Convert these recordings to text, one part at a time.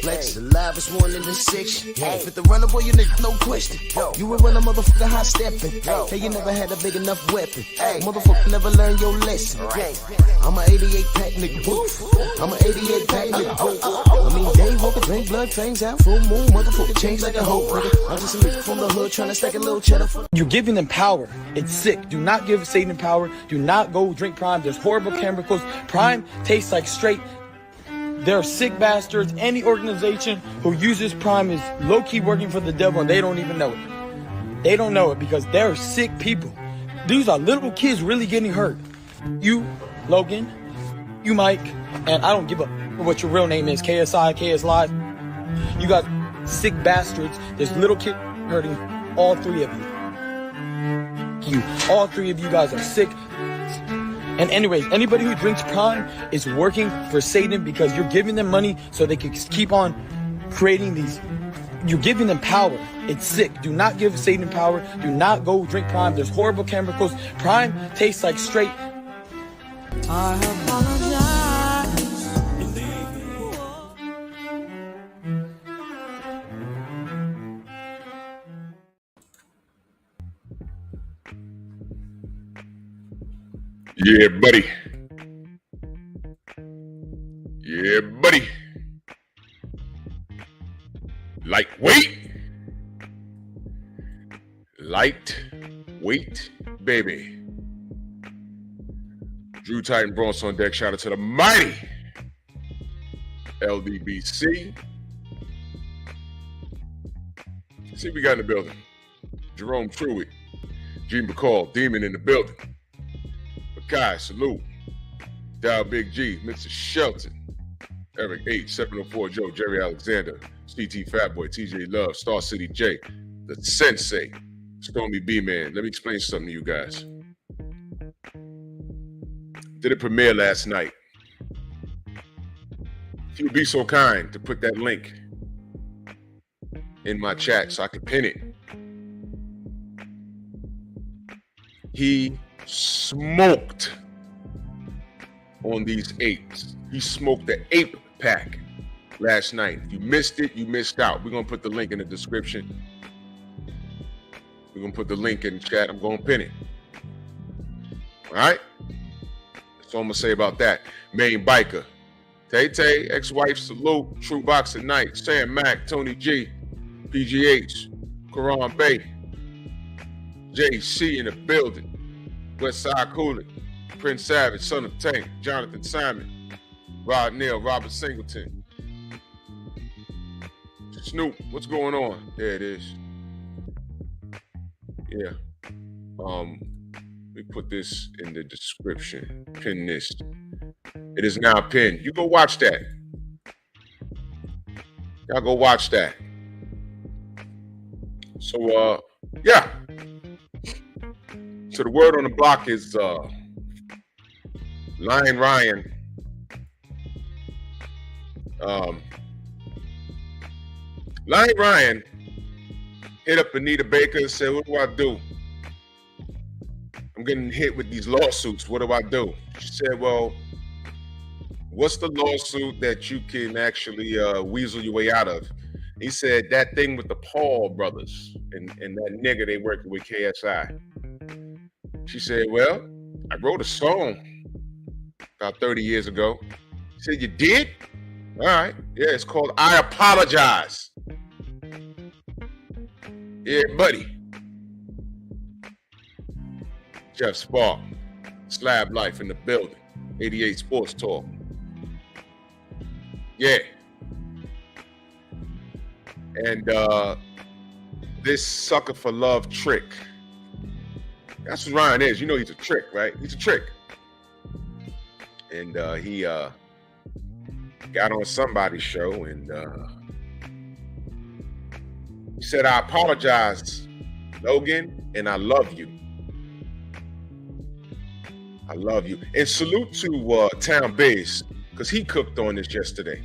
Flex, alive is one in the section. Fit the runner, boy, you nigga, no question. You were when a motherfucker hot stepping. Hey, you never had a big enough weapon. Motherfucker never learned your lesson. I'm a 88 pack nigga, woof. I'm a 88 pack nigga, woof. I mean, day walker, drink blood, trains out, full moon, motherfucker change like a hoe, nigga. I'm just a nigga from the hood trying to stack a little cheddar for. You're giving them power. It's sick. Do not give Satan power. Do not go drink Prime. There's horrible chemicals. Prime tastes like straight. They're sick bastards. Any organization who uses Prime is low-key working for the devil, and they don't even know it. They don't know it because they're sick people. These are little kids really getting hurt. You, Logan, you, Mike, and I don't give a what your real name is, KSI, KS Live. You got sick bastards. There's little kids hurting all three of you. All three of you guys are sick. And anyways, anybody who drinks Prime is working for Satan because you're giving them money so they can keep on creating these. You're giving them power. It's sick. Do not give Satan power. Do not go drink Prime. There's horrible chemicals. Prime tastes like straight. I apologize. Yeah, buddy. Yeah, buddy. Lightweight. Lightweight, baby. Drew Titan Bronx on deck. Shout out to the mighty LDBC. See what we got in the building. Jerome Truitt. Gene McCall, Demon in the building. Guys, salute. Dow Big G, Mr. Shelton, Eric H, 704 Joe, Jerry Alexander, CT Fatboy, TJ Love, Star City J, the Sensei, Stormy B Man. Let me explain something to you guys. Did a premiere last night. If you'd be so kind to put that link in my chat so I could pin it. He smoked on these apes. He smoked the ape pack last night. If you missed it, you missed out. We're going to put the link in the description. We're going to put the link in the chat. I'm going to pin it. All right? That's all I'm going to say about that. Main Biker. Tay-Tay, ex-wife, salute. True Boxing Night. Sam Mack, Tony G, PGH, Quran Bay, JC in the building. Westside Cooler, Prince Savage, Son of Tank, Jonathan Simon, Rod Neal, Robert Singleton, Snoop, what's going on? There it is. Yeah. Let me put this in the description. Pin this. It is now pinned. You go watch that. Y'all go watch that. So, yeah. So the word on the block is Lion Ryan. Lion Ryan hit up Anita Baker and said, what do I do? I'm getting hit with these lawsuits. What do I do? She said, well, what's the lawsuit that you can actually weasel your way out of? He said, that thing with the Paul brothers and that nigga they working with KSI. She said, well, I wrote a song about 30 years ago. He said, you did? All right. Yeah, it's called I Apologize. Yeah, buddy. Jeff Spark, Slab Life in the building. 88 Sports Talk. Yeah. And this sucker for love trick. That's what Ryan is. You know he's a trick, right? He's a trick. And he got on somebody's show and He said, I apologize, Logan, and I love you. I love you. And salute to Town Base, because he cooked on this yesterday.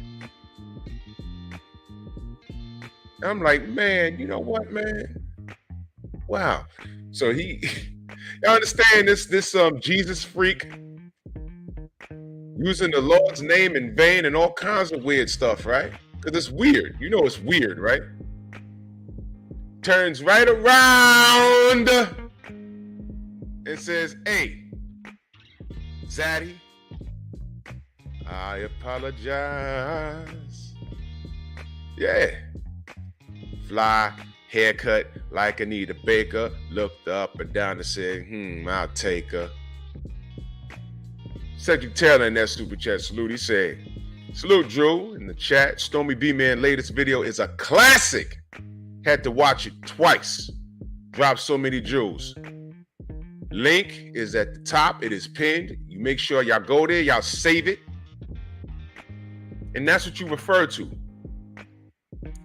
I'm like, man, you know what, man? Wow. So you understand this Jesus freak using the Lord's name in vain and all kinds of weird stuff, right? Because it's weird. You know it's weird, right? Turns right around and says, hey, Zaddy, I apologize. Yeah. Fly, haircut like Anita Baker, looked up and down and said, I'll take her. Cedric Taylor in that super chat salute. He said, salute Drew in the chat. Stormy B-Man latest video is a classic. Had to watch it twice. Dropped so many jewels. Link is at the top. It is pinned. You make sure y'all go there. Y'all save it. And that's what you refer to.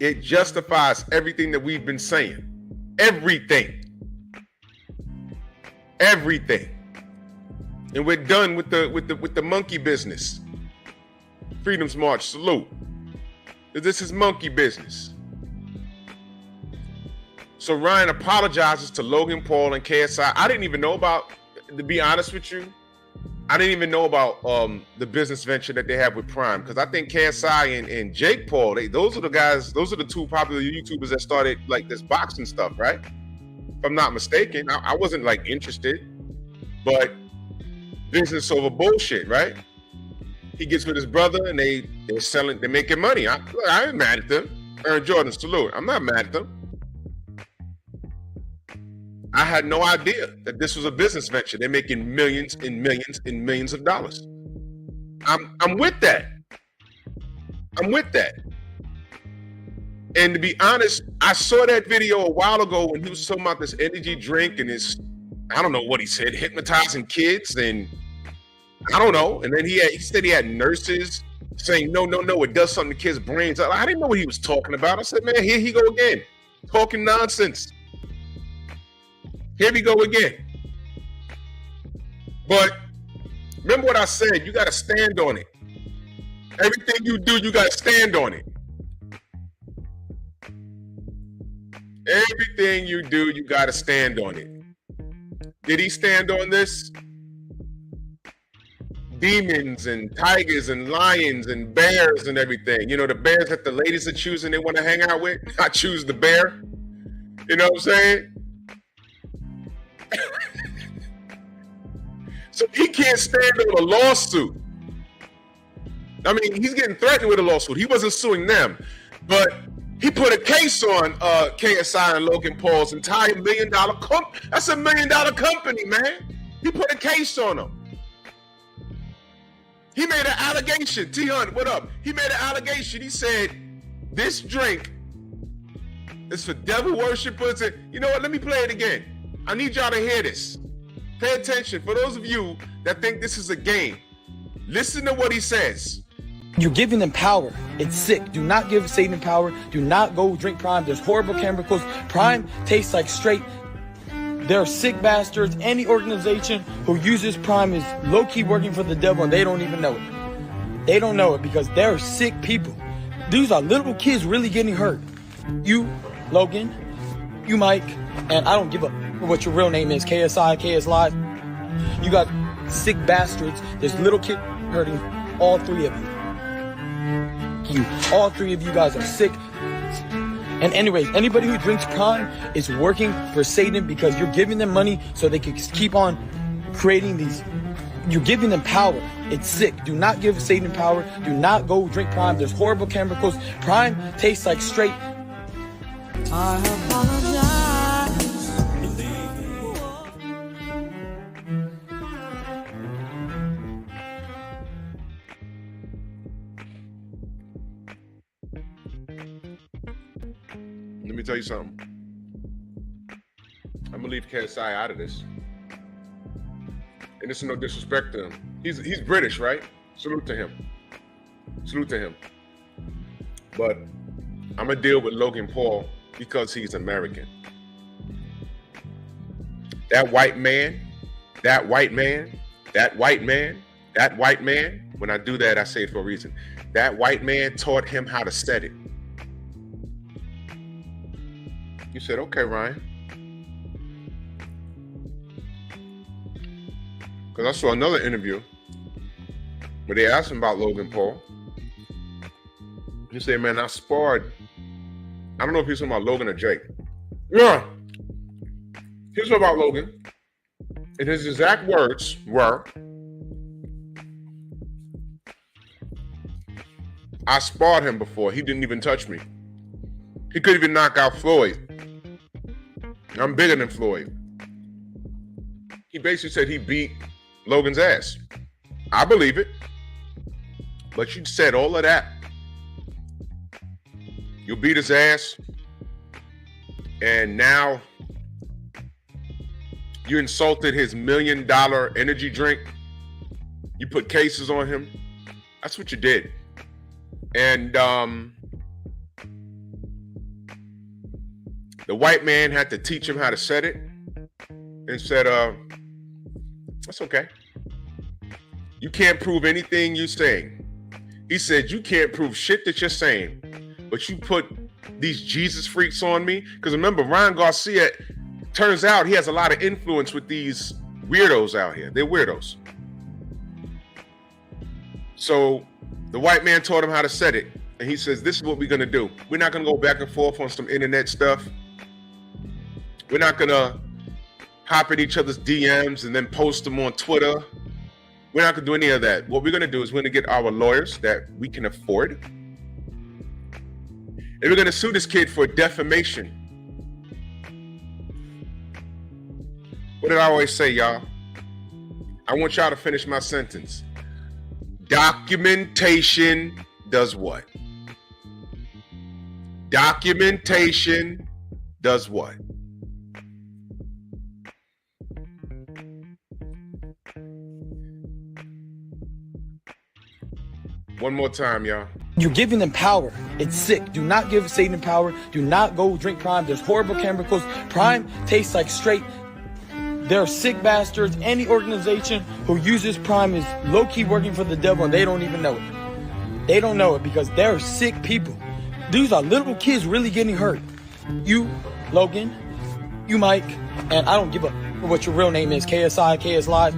It justifies everything that we've been saying. Everything. Everything. And we're done with the monkey business. Freedom's March, salute. This is monkey business. So Ryan apologizes to Logan Paul and KSI. I didn't even know about, to be honest with you, I didn't even know about the business venture that they have with Prime, because I think KSI and Jake Paul, those are the guys, those are the two popular YouTubers that started like this boxing stuff, right? If I'm not mistaken. I wasn't like interested, but business over bullshit, right? He gets with his brother and they're making money. I ain't mad at them. Aaron Jordan, salute. I'm not mad at them. I had no idea that this was a business venture. They're making millions and millions and millions of dollars. I'm with that. I'm with that. And to be honest, I saw that video a while ago when he was talking about this energy drink and his, I don't know what he said, hypnotizing kids, and I don't know. And then he said he had nurses saying, no, it does something to kids' brains. I didn't know what he was talking about. I said, man, here he go again, talking nonsense. Here we go again. But remember what I said, you got to stand on it. Everything you do, you got to stand on it. Everything you do, you got to stand on it. Did he stand on this? Demons and tigers and lions and bears and everything. You know, the bears that the ladies are choosing they want to hang out with. I choose the bear. You know what I'm saying? So he can't stand on a lawsuit. I mean, he's getting threatened with a lawsuit. He wasn't suing them, but he put a case on KSI and Logan Paul's entire $1 million company. That's a $1 million company, man. He put a case on them. He made an allegation. T-Hunt, what up? He made an allegation. He said, this drink is for devil worshippers. And you know what? Let me play it again. I need y'all to hear this. Pay attention. For those of you that think this is a game, listen to what he says. You're giving them power. It's sick. Do not give Satan power. Do not go drink Prime. There's horrible chemicals. Prime tastes like straight. They're sick bastards. Any organization who uses Prime is low-key working for the devil, and they don't even know it. They don't know it because they're sick people. These are little kids really getting hurt. You, Logan, you, Mike, and I don't give a what your real name is, KSI, KS Live. You got sick bastards. There's little kid hurting all three of you. All three of you guys are sick. And anyways, anybody who drinks Prime is working for Satan because you're giving them money so they can keep on creating these. You're giving them power. It's sick. Do not give Satan power. Do not go drink Prime. There's horrible chemicals. Prime tastes like straight. I apologize. Let me tell you something. I'm gonna leave KSI out of this. And this is no disrespect to him. He's British, right? Salute to him. Salute to him. But I'm gonna deal with Logan Paul because he's American. That white man, that white man, that white man, that white man. When I do that, I say it for a reason. That white man taught him how to set it. You said, okay, Ryan. Because I saw another interview where they asked him about Logan Paul. He said, man, I sparred. I don't know if he's talking about Logan or Jake. Yeah. Here's about Logan. And his exact words were, I sparred him before. He didn't even touch me. He couldn't even knock out Floyd. I'm bigger than Floyd. He basically said he beat Logan's ass. I believe it. But you said all of that. You beat his ass. And now you insulted his $1 million energy drink. You put cases on him. That's what you did. And the white man had to teach him how to set it and said, that's okay. You can't prove anything you're saying. He said, you can't prove shit that you're saying, but you put these Jesus freaks on me. Because remember, Ryan Garcia, turns out he has a lot of influence with these weirdos out here. They're weirdos. So the white man taught him how to set it. And he says, this is what we're going to do. We're not going to go back and forth on some internet stuff. We're not going to hop in each other's DMs and then post them on Twitter. We're not going to do any of that. What we're going to do is we're going to get our lawyers that we can afford. And we're going to sue this kid for defamation. What did I always say, y'all? I want y'all to finish my sentence. Documentation does what? Documentation does what? One more time, y'all. You're giving them power. It's sick. Do not give Satan power. Do not go drink Prime. There's horrible chemicals. Prime tastes like straight. There are sick bastards. Any organization who uses Prime is low-key working for the devil, and they don't even know it. They don't know it because they're sick people. These are little kids really getting hurt. You, Logan, you, Mike, and I don't give a what your real name is, KSI, KS Live.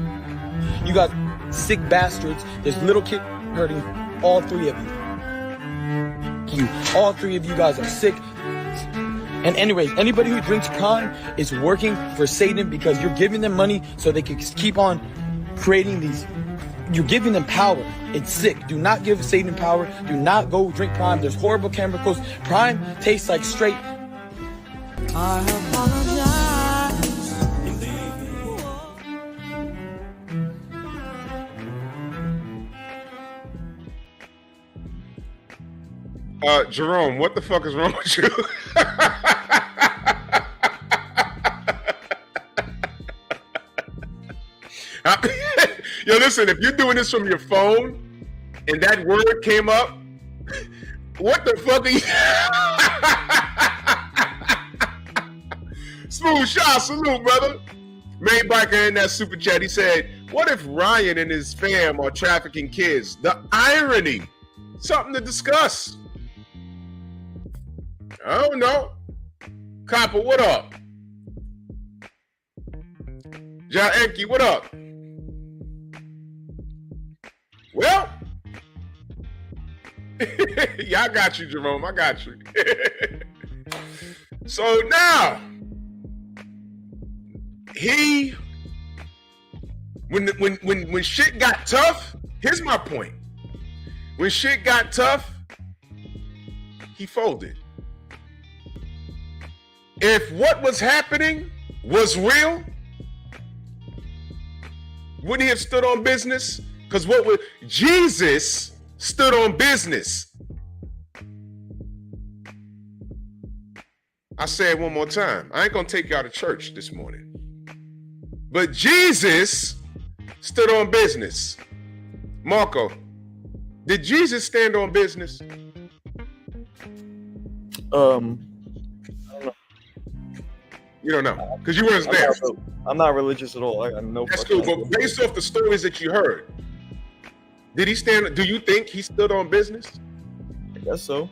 You got sick bastards. There's little kid hurting all three of you. All three of you guys are sick. And anyways, anybody who drinks Prime is working for Satan because you're giving them money so they can keep on creating these. You're giving them power. It's sick. Do not give Satan power. Do not go drink Prime. There's horrible chemicals. Prime tastes like straight. I apologize. Jerome, what the fuck is wrong with you? Yo, listen, if you're doing this from your phone and that word came up, what the fuck are you? Smooth shot, salute, brother. Main biker in that super chat, he said, what if Ryan and his fam are trafficking kids? The irony. Something to discuss. I don't know. Copper, what up? John Enke, what up? Well, yeah, I got you, Jerome. I got you. So now, when shit got tough, here's my point. When shit got tough, he folded. If what was happening was real, wouldn't he have stood on business? Because Jesus stood on business. I say it one more time. I ain't gonna take y'all to church this morning. But Jesus stood on business. Marco, did Jesus stand on business? I You don't know because you weren't there. I'm not religious at all. I got no. That's cool. But based off the stories that you heard, did he stand? Do you think he stood on business? I guess so.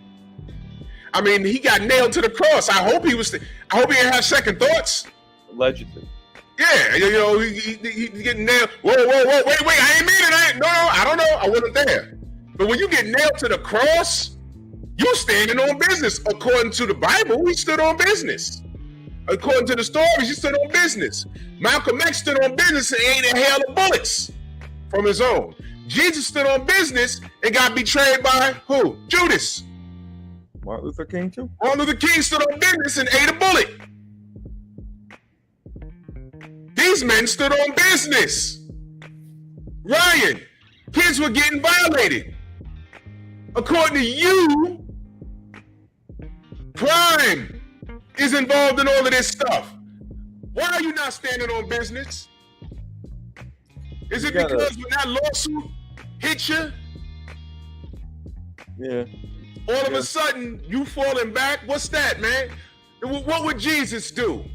I mean, he got nailed to the cross. I hope he was. I hope he didn't have second thoughts. Allegedly. Yeah, you know, he getting nailed. Whoa, wait! I ain't mean it. No, I don't know. I wasn't there. But when you get nailed to the cross, you're standing on business. According to the Bible, he stood on business. According to the stories, he stood on business. Malcolm X stood on business and ate a hail of bullets from his own. Jesus stood on business and got betrayed by who? Judas. Martin Luther King too. Martin Luther King stood on business and ate a bullet. These men stood on business. Ryan, kids were getting violated. According to you, crime is involved in all of this stuff. Why are you not standing on business? Is it because when that lawsuit hit you, all of a sudden you falling back? What's that, man? What would Jesus do?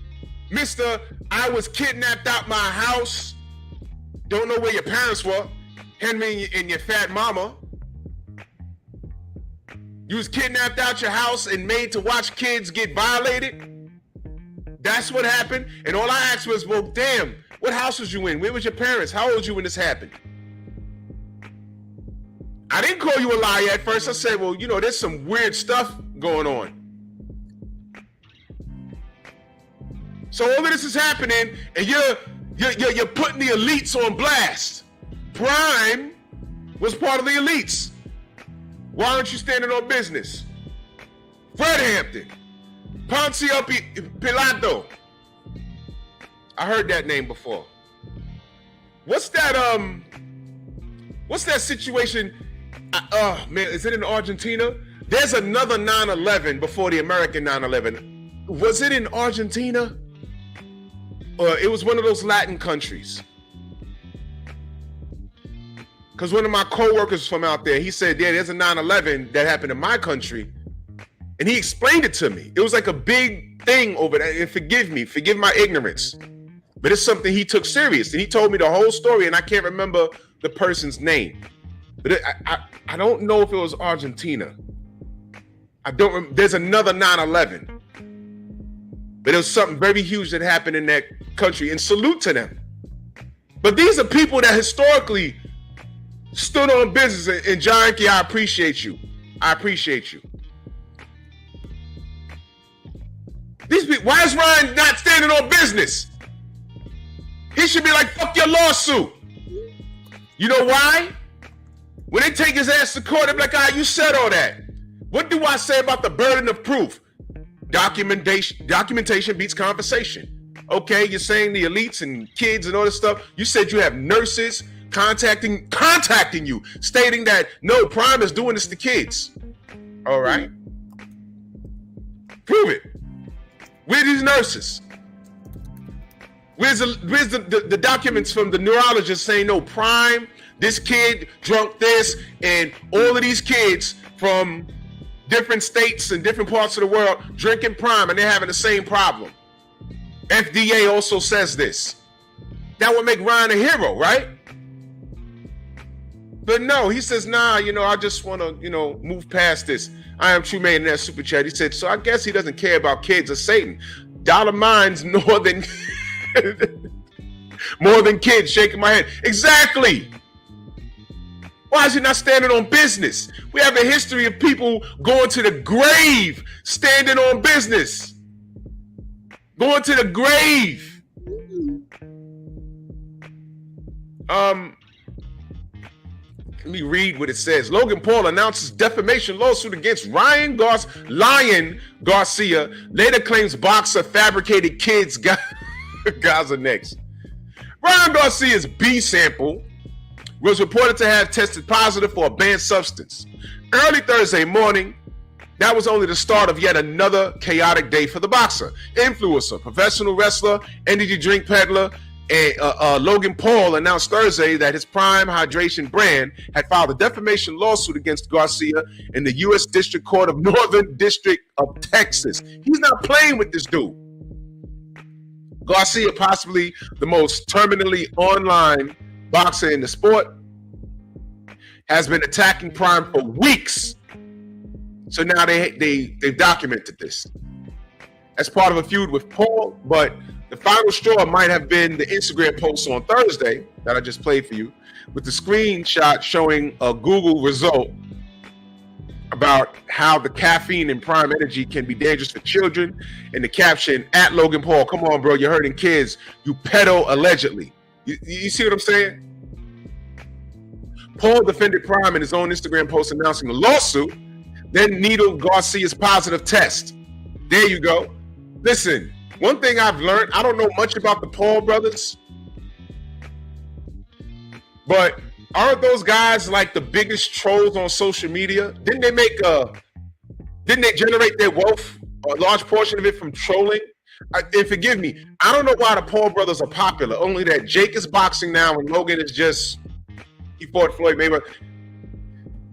Mr. I was kidnapped out my house. Don't know where your parents were. Henry and your fat mama. You was kidnapped out your house and made to watch kids get violated. That's what happened. And all I asked was, well, damn, what house was you in? Where was your parents? How old were you when this happened? I didn't call you a liar at first. I said, well, you know, there's some weird stuff going on. So all of this is happening, and you're putting the elites on blast. Prime was part of the elites. Why aren't you standing on business? Fred Hampton, Poncio Pilato. I heard that name before. What's that situation? Man, is it in Argentina? There's another 9/11 before the American 9/11. Was it in Argentina? Or it was one of those Latin countries. Because one of my co-workers from out there, he said, yeah, there's a 9/11 that happened in my country. And he explained it to me. It was like a big thing over there. And forgive my ignorance. But it's something he took serious. And he told me the whole story, and I can't remember the person's name. But I don't know if it was Argentina. There's another 9/11. But it was something very huge that happened in that country, and salute to them. But these are people that historically stood on business, and Gianki, I appreciate you. I appreciate you. These people, why is Ryan not standing on business? He should be like, fuck your lawsuit. You know why? When they take his ass to court, they're like, you said all that. What do I say about the burden of proof? Documentation beats conversation. Okay, you're saying the elites and kids and all this stuff. You said you have nurses contacting you, stating that no, Prime is doing this to kids. All right, prove it. Where are these nurses? Where's the documents from the neurologist saying no, Prime, this kid drunk this, and all of these kids from different states and different parts of the world drinking Prime, and they're having the same problem. FDA also says this. That would make Ryan a hero, right? But no, he says, nah, I just want to, move past this. I am True Man in that super chat. He said, so I guess he doesn't care about kids or Satan. Dollar minds more than more than kids. Shaking my head. Exactly. Why is he not standing on business? We have a history of people going to the grave standing on business. Going to the grave. Let me read what it says. Logan Paul announces defamation lawsuit against Lion Garcia. Later claims boxer fabricated kids Gaza next. Ryan Garcia's B sample was reported to have tested positive for a banned substance. Early Thursday morning, that was only the start of yet another chaotic day for the boxer. Influencer, professional wrestler, energy drink peddler, and Logan Paul announced Thursday that his Prime Hydration brand had filed a defamation lawsuit against Garcia in the U.S. District Court of Northern District of Texas. He's not playing with this dude. Garcia, possibly the most terminally online boxer in the sport, has been attacking Prime for weeks. So now they've documented this as part of a feud with Paul, but the final straw might have been the Instagram post on Thursday that I just played for you, with the screenshot showing a Google result about how the caffeine in Prime Energy can be dangerous for children, and the caption, at Logan Paul, come on, bro, you're hurting kids, you pedo allegedly. You see what I'm saying? Paul defended Prime in his own Instagram post announcing the lawsuit, then needled Garcia's positive test. There you go. Listen, one thing I've learned, I don't know much about the Paul brothers, but aren't those guys like the biggest trolls on social media? Didn't they generate their wealth, a large portion of it from trolling? And forgive me, I don't know why the Paul brothers are popular, only that Jake is boxing now and Logan is just, he fought Floyd Mayweather.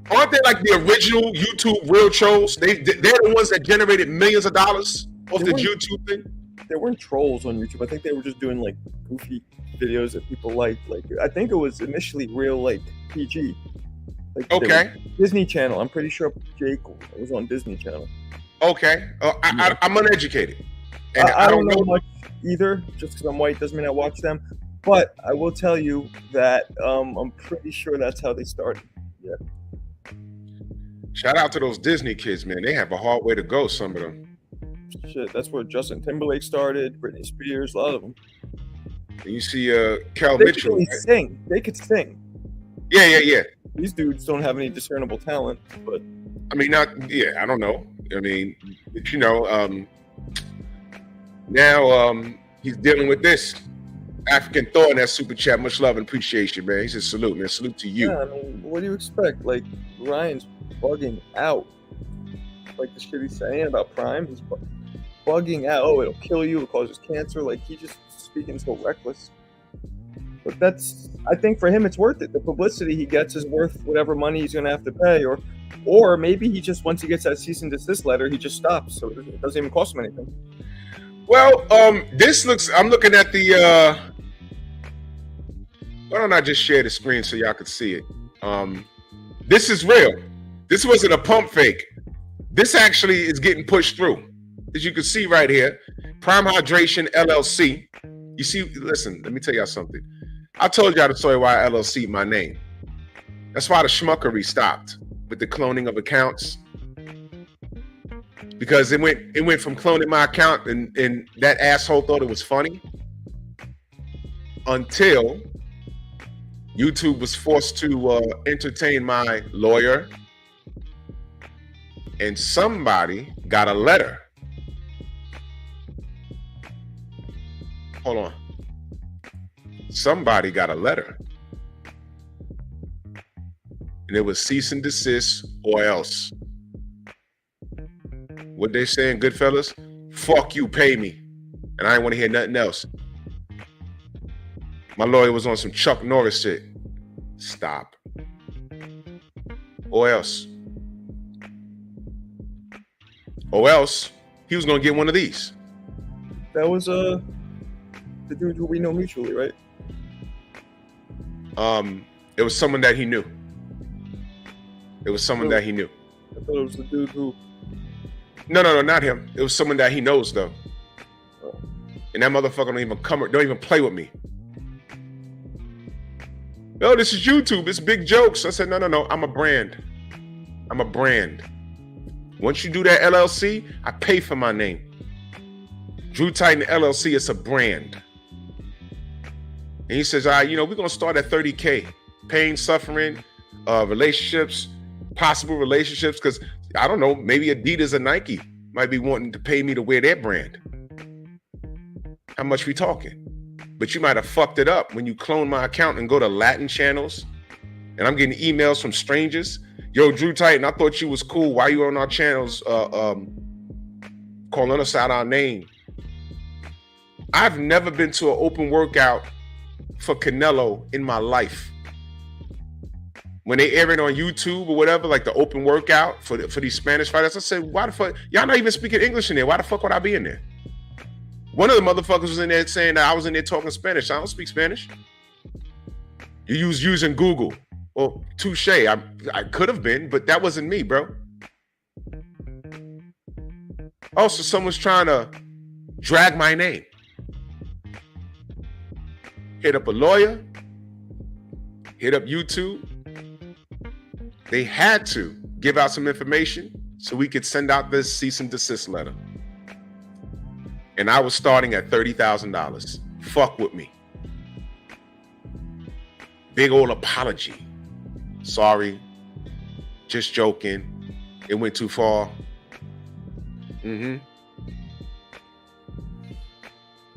Aren't they like the original YouTube real trolls? They're the ones that generated millions of dollars off the YouTube thing? They weren't trolls on YouTube. I think they were just doing like goofy videos that people liked. Like, I think it was initially real, like PG. Like, okay. Disney Channel. I'm pretty sure Jake was on Disney Channel. Okay. I'm uneducated. And I don't know much either. Just because I'm white doesn't mean I watch them. But I will tell you that I'm pretty sure that's how they started. Yeah. Shout out to those Disney kids, man. They have a hard way to go, some of them. Shit, that's where Justin Timberlake started, Britney Spears, a lot of them. And you see Cal They Mitchell. could sing. They could sing. Yeah. These dudes don't have any discernible talent, but I mean, I don't know. I mean, but, now he's dealing with this. African Thor in that super chat. Much love and appreciation, man. He says salute, man. Salute to you. yeah, I mean, what do you expect? Like, Ryan's bugging out. Like the shit he's saying about Prime, he's bugging out. Oh, it'll kill you, it causes cancer. Like, he's just speaking so reckless. But I think for him, it's worth it. The publicity he gets is worth whatever money he's going to have to pay. Or maybe he just, once he gets that cease and desist letter, he just stops. So it doesn't even cost him anything. Well, I'm looking at the, why don't I just share the screen so y'all can see it? This is real. This wasn't a pump fake. This actually is getting pushed through. As you can see right here, Prime Hydration LLC. You see, listen, let me tell y'all something. I told y'all the story why LLC my name. That's why the schmuckery stopped with the cloning of accounts. Because it went from cloning my account and that asshole thought it was funny until YouTube was forced to entertain my lawyer, and somebody got a letter. Hold on. Somebody got a letter. And it was cease and desist or else. What they saying, Goodfellas? Fuck you, pay me. And I didn't want to hear nothing else. My lawyer was on some Chuck Norris shit. Stop. Or else. Or else he was gonna get one of these. That was the dude who we know mutually, right? It was someone that he knew. It was someone that he knew. I thought it was the dude who. No, not him. It was someone that he knows though. Oh. And that motherfucker don't even play with me. No, this is YouTube. It's big jokes. I said, no. I'm a brand. Once you do that LLC, I pay for my name. Drew Titan LLC, it's a brand. And he says, all right, we're going to start at 30K. Pain, suffering, relationships, possible relationships. Because, I don't know, maybe Adidas or Nike might be wanting to pay me to wear their brand. How much we talking? But you might have fucked it up when you clone my account and go to Latin channels. And I'm getting emails from strangers. Yo, Drew Titan, I thought you was cool. Why you on our channels calling us out our name? I've never been to an open workout for Canelo in my life. When they air it on YouTube or whatever, like the open workout for these Spanish fighters, I said, why the fuck? Y'all not even speaking English in there. Why the fuck would I be in there? One of the motherfuckers was in there saying that I was in there talking Spanish. I don't speak Spanish. You was using Google. Well, touche. I could have been, but that wasn't me, bro. Also, someone's trying to drag my name. Hit up a lawyer. Hit up YouTube. They had to give out some information so we could send out this cease and desist letter. And I was starting at $30,000. Fuck with me. Big old apology. Sorry. Just joking. It went too far.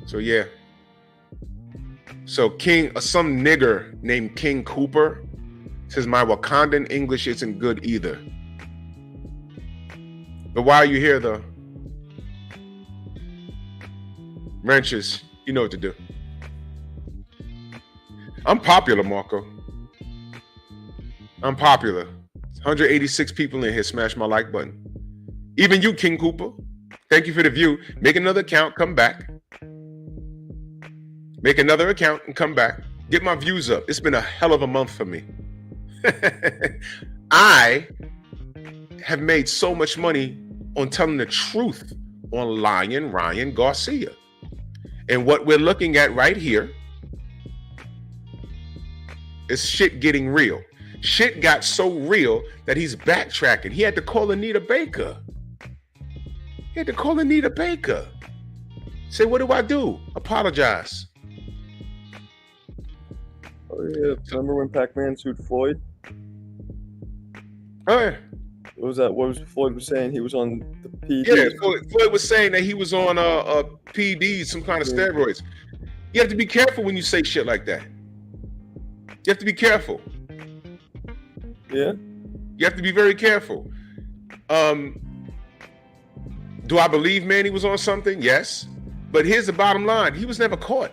So yeah. So some nigger named King Cooper says my Wakandan English isn't good either. But why are you here though? Wrenches, you know what to do. I'm popular, Marco. I'm popular. 186 people in here. Smash my like button. Even you, King Cooper. Thank you for the view. Make another account. Come back. Make another account and come back. Get my views up. It's been a hell of a month for me. I have made so much money on telling the truth on Lion Ryan Garcia. And what we're looking at right here is shit getting real. Shit got so real that he's backtracking. He had to call Anita Baker. Say, what do I do? Apologize. Oh yeah, remember when Pac-Man sued Floyd? Oh yeah. What was that? What was Floyd was saying? He was on the PD. Yeah, Floyd was saying that he was on a PD, some kind of steroids. You have to be careful when you say shit like that. You have to be careful. Yeah. You have to be very careful. Do I believe Manny was on something? Yes. But here's the bottom line. He was never caught.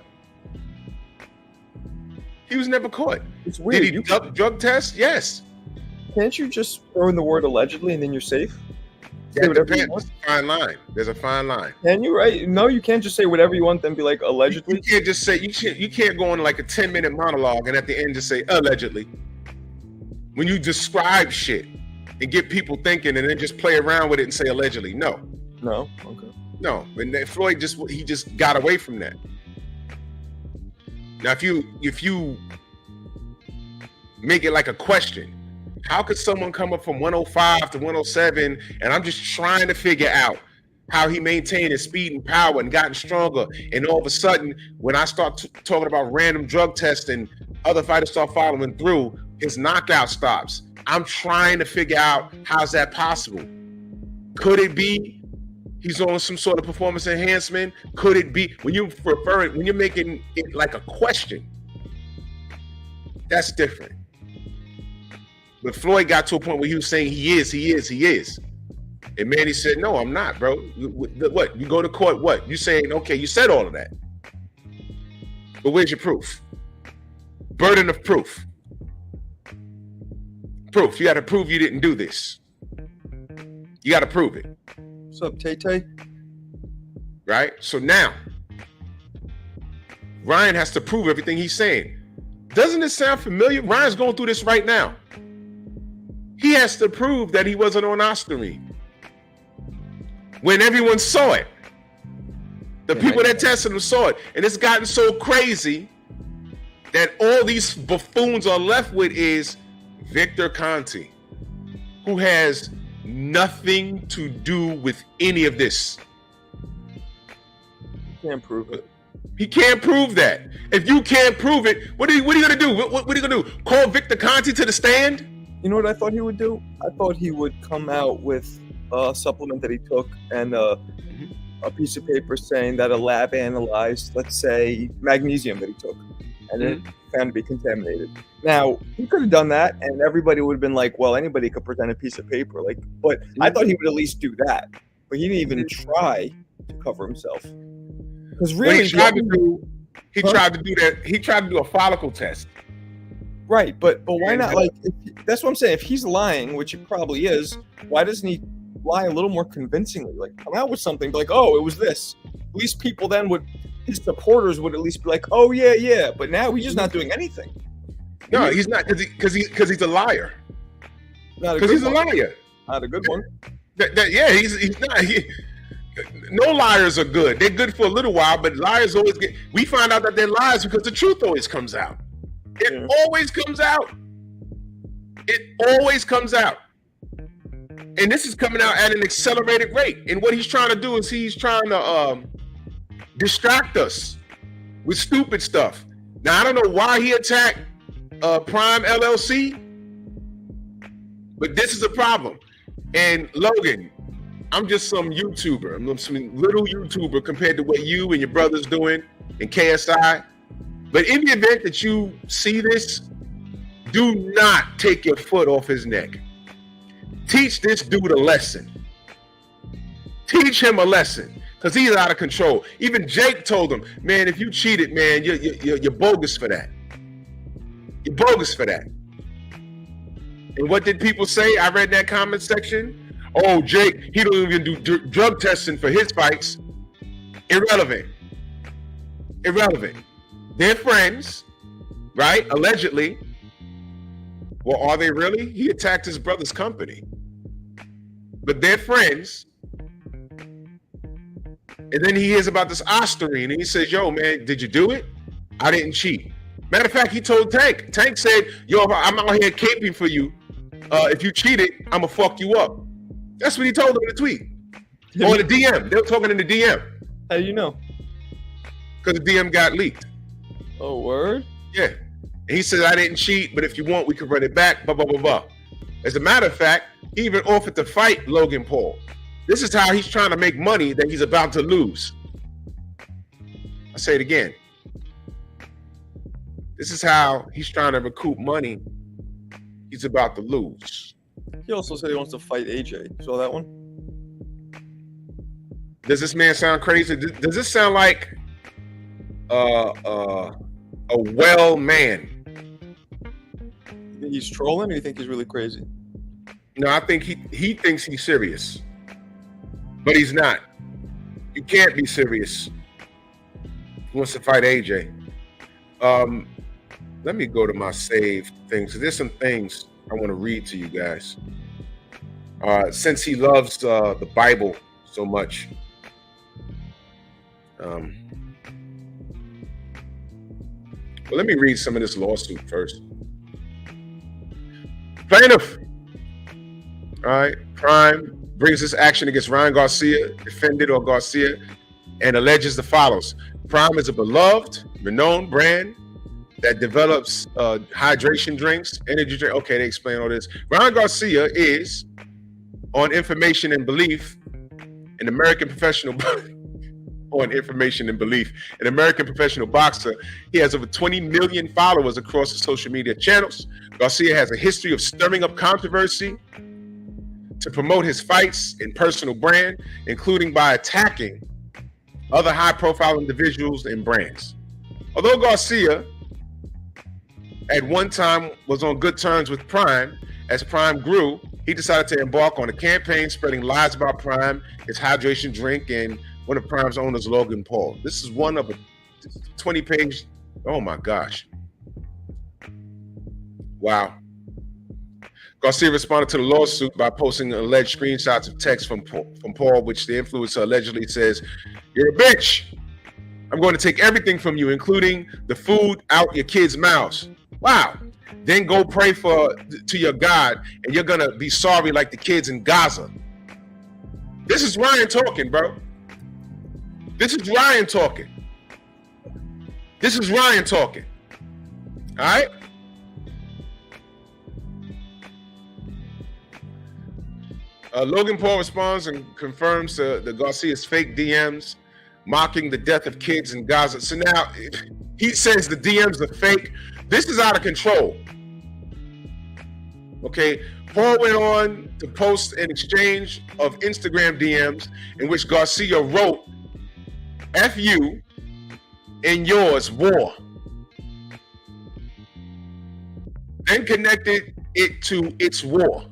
It's weird. Did he drug test? Yes. Can't you just throw in the word allegedly and then you're safe? Say whatever you want. There's a fine line. Can you, right? No, you can't just say whatever you want, then be like, allegedly. You can't just say, you can't go on like a 10-minute monologue and at the end just say, allegedly. When you describe shit and get people thinking and then just play around with it and say allegedly. No. No? Okay. No. And Floyd just got away from that. Now, if you make it like a question, how could someone come up from 105 to 107? And I'm just trying to figure out how he maintained his speed and power and gotten stronger. And all of a sudden, when I start talking about random drug tests and other fighters start following through, his knockout stops. I'm trying to figure out how's that possible. Could it be he's on some sort of performance enhancement? Could it be when you refer it, when you're making it like a question? That's different. But Floyd got to a point where he was saying he is. And Manny said, no, I'm not, bro. What? You go to court, what? You saying, okay, you said all of that. But where's your proof? Burden of proof. Proof. You got to prove you didn't do this. You got to prove it. What's up, Tay-Tay? Right? So now, Ryan has to prove everything he's saying. Doesn't it sound familiar? Ryan's going through this right now. He has to prove that he wasn't on Ostarine. When everyone saw it. The people that tested him saw it. And it's gotten so crazy that all these buffoons are left with is Victor Conti, who has nothing to do with any of this. You can't prove it. He can't prove that. If you can't prove it, what are you going to do? What are you going to do? Call Victor Conti to the stand? You know what I thought he would do? I thought he would come out with a supplement that he took and a piece of paper saying that a lab analyzed, let's say, magnesium that he took, and it found to be contaminated. Now, he could have done that, and everybody would have been like, well, anybody could present a piece of paper. But I thought he would at least do that. But he didn't even try to cover himself. Because really, he tried to do that. He tried to do a follicle test. Right, but why not? That's what I'm saying. If he's lying, which he probably is, why doesn't he lie a little more convincingly? Like, come out with something like, oh, it was this. At least people then would, his supporters would at least be like, oh yeah, yeah. But now he's just not doing anything. No, he's not, because he's a liar. Not a Because good he's a one. liar. Not a good one. Yeah, he's not. No liars are good. They're good for a little while, but liars always get. We find out that they're liars because the truth always comes out. It always comes out. It always comes out. And this is coming out at an accelerated rate. And what he's trying to do is he's trying to distract us with stupid stuff. Now, I don't know why he attacked Prime LLC, but this is a problem. And Logan, I'm just some YouTuber. I'm some little YouTuber compared to what you and your brother's doing in KSI. But in the event that you see this, do not take your foot off his neck. Teach this dude a lesson. Teach him a lesson, because he's out of control. Even Jake told him, man, if you cheated, man, you're bogus for that. You're bogus for that. And what did people say? I read that comment section. Oh, Jake, he don't even do drug testing for his fights. Irrelevant. Irrelevant. They're friends, right? Allegedly. Well, are they really? He attacked his brother's company. But they're friends. And then he hears about this Ostarine, and he says, yo, man, did you do it? I didn't cheat. Matter of fact, he told Tank. Tank said, yo, I'm out here caping for you. If you cheated, I'm going to fuck you up. That's what he told him in the tweet. Or in the DM. They were talking in the DM. How do you know? Because the DM got leaked. Oh, word? Yeah. And he said, I didn't cheat, but if you want, we can run it back, blah, blah, blah, blah. As a matter of fact, he even offered to fight Logan Paul. This is how he's trying to make money that he's about to lose. I'll say it again. This is how he's trying to recoup money he's about to lose. He also said he wants to fight AJ. You saw that one? Does this man sound crazy? Does this sound like a well man? You think he's trolling, or you think he's really crazy? No, I think he thinks he's serious, but he's not. You can't be serious. He wants to fight AJ. Let me go to my saved things. There's some things I want to read to you guys. Since he loves the Bible so much. Well, let me read some of this lawsuit first. Plaintiff, all right, Prime brings this action against Ryan Garcia, defendant or Garcia, and alleges the follows. Prime is a beloved, renowned brand that develops hydration drinks, energy drink. Okay, they explain all this. Ryan Garcia is, on information and belief, an American professional boxer. He has over 20 million followers across his social media channels. Garcia has a history of stirring up controversy to promote his fights and personal brand, including by attacking other high-profile individuals and brands. Although Garcia at one time was on good terms with Prime, as Prime grew, he decided to embark on a campaign spreading lies about Prime, his hydration drink, and one of Prime's owners, Logan Paul. This is one of a 20-page. Oh my gosh! Wow. Garcia responded to the lawsuit by posting alleged screenshots of text from Paul, which the influencer allegedly says, "You're a bitch. I'm going to take everything from you, including the food out your kids' mouths." Wow. Then go pray to your God, and you're gonna be sorry like the kids in Gaza. This is Ryan talking, bro. This is Ryan talking. This is Ryan talking. All right? Logan Paul responds and confirms the Garcia's fake DMs, mocking the death of kids in Gaza. So now he says the DMs are fake. This is out of control. Okay, Paul went on to post an exchange of Instagram DMs in which Garcia wrote, "F you and yours, war." Then connected it to "It's war."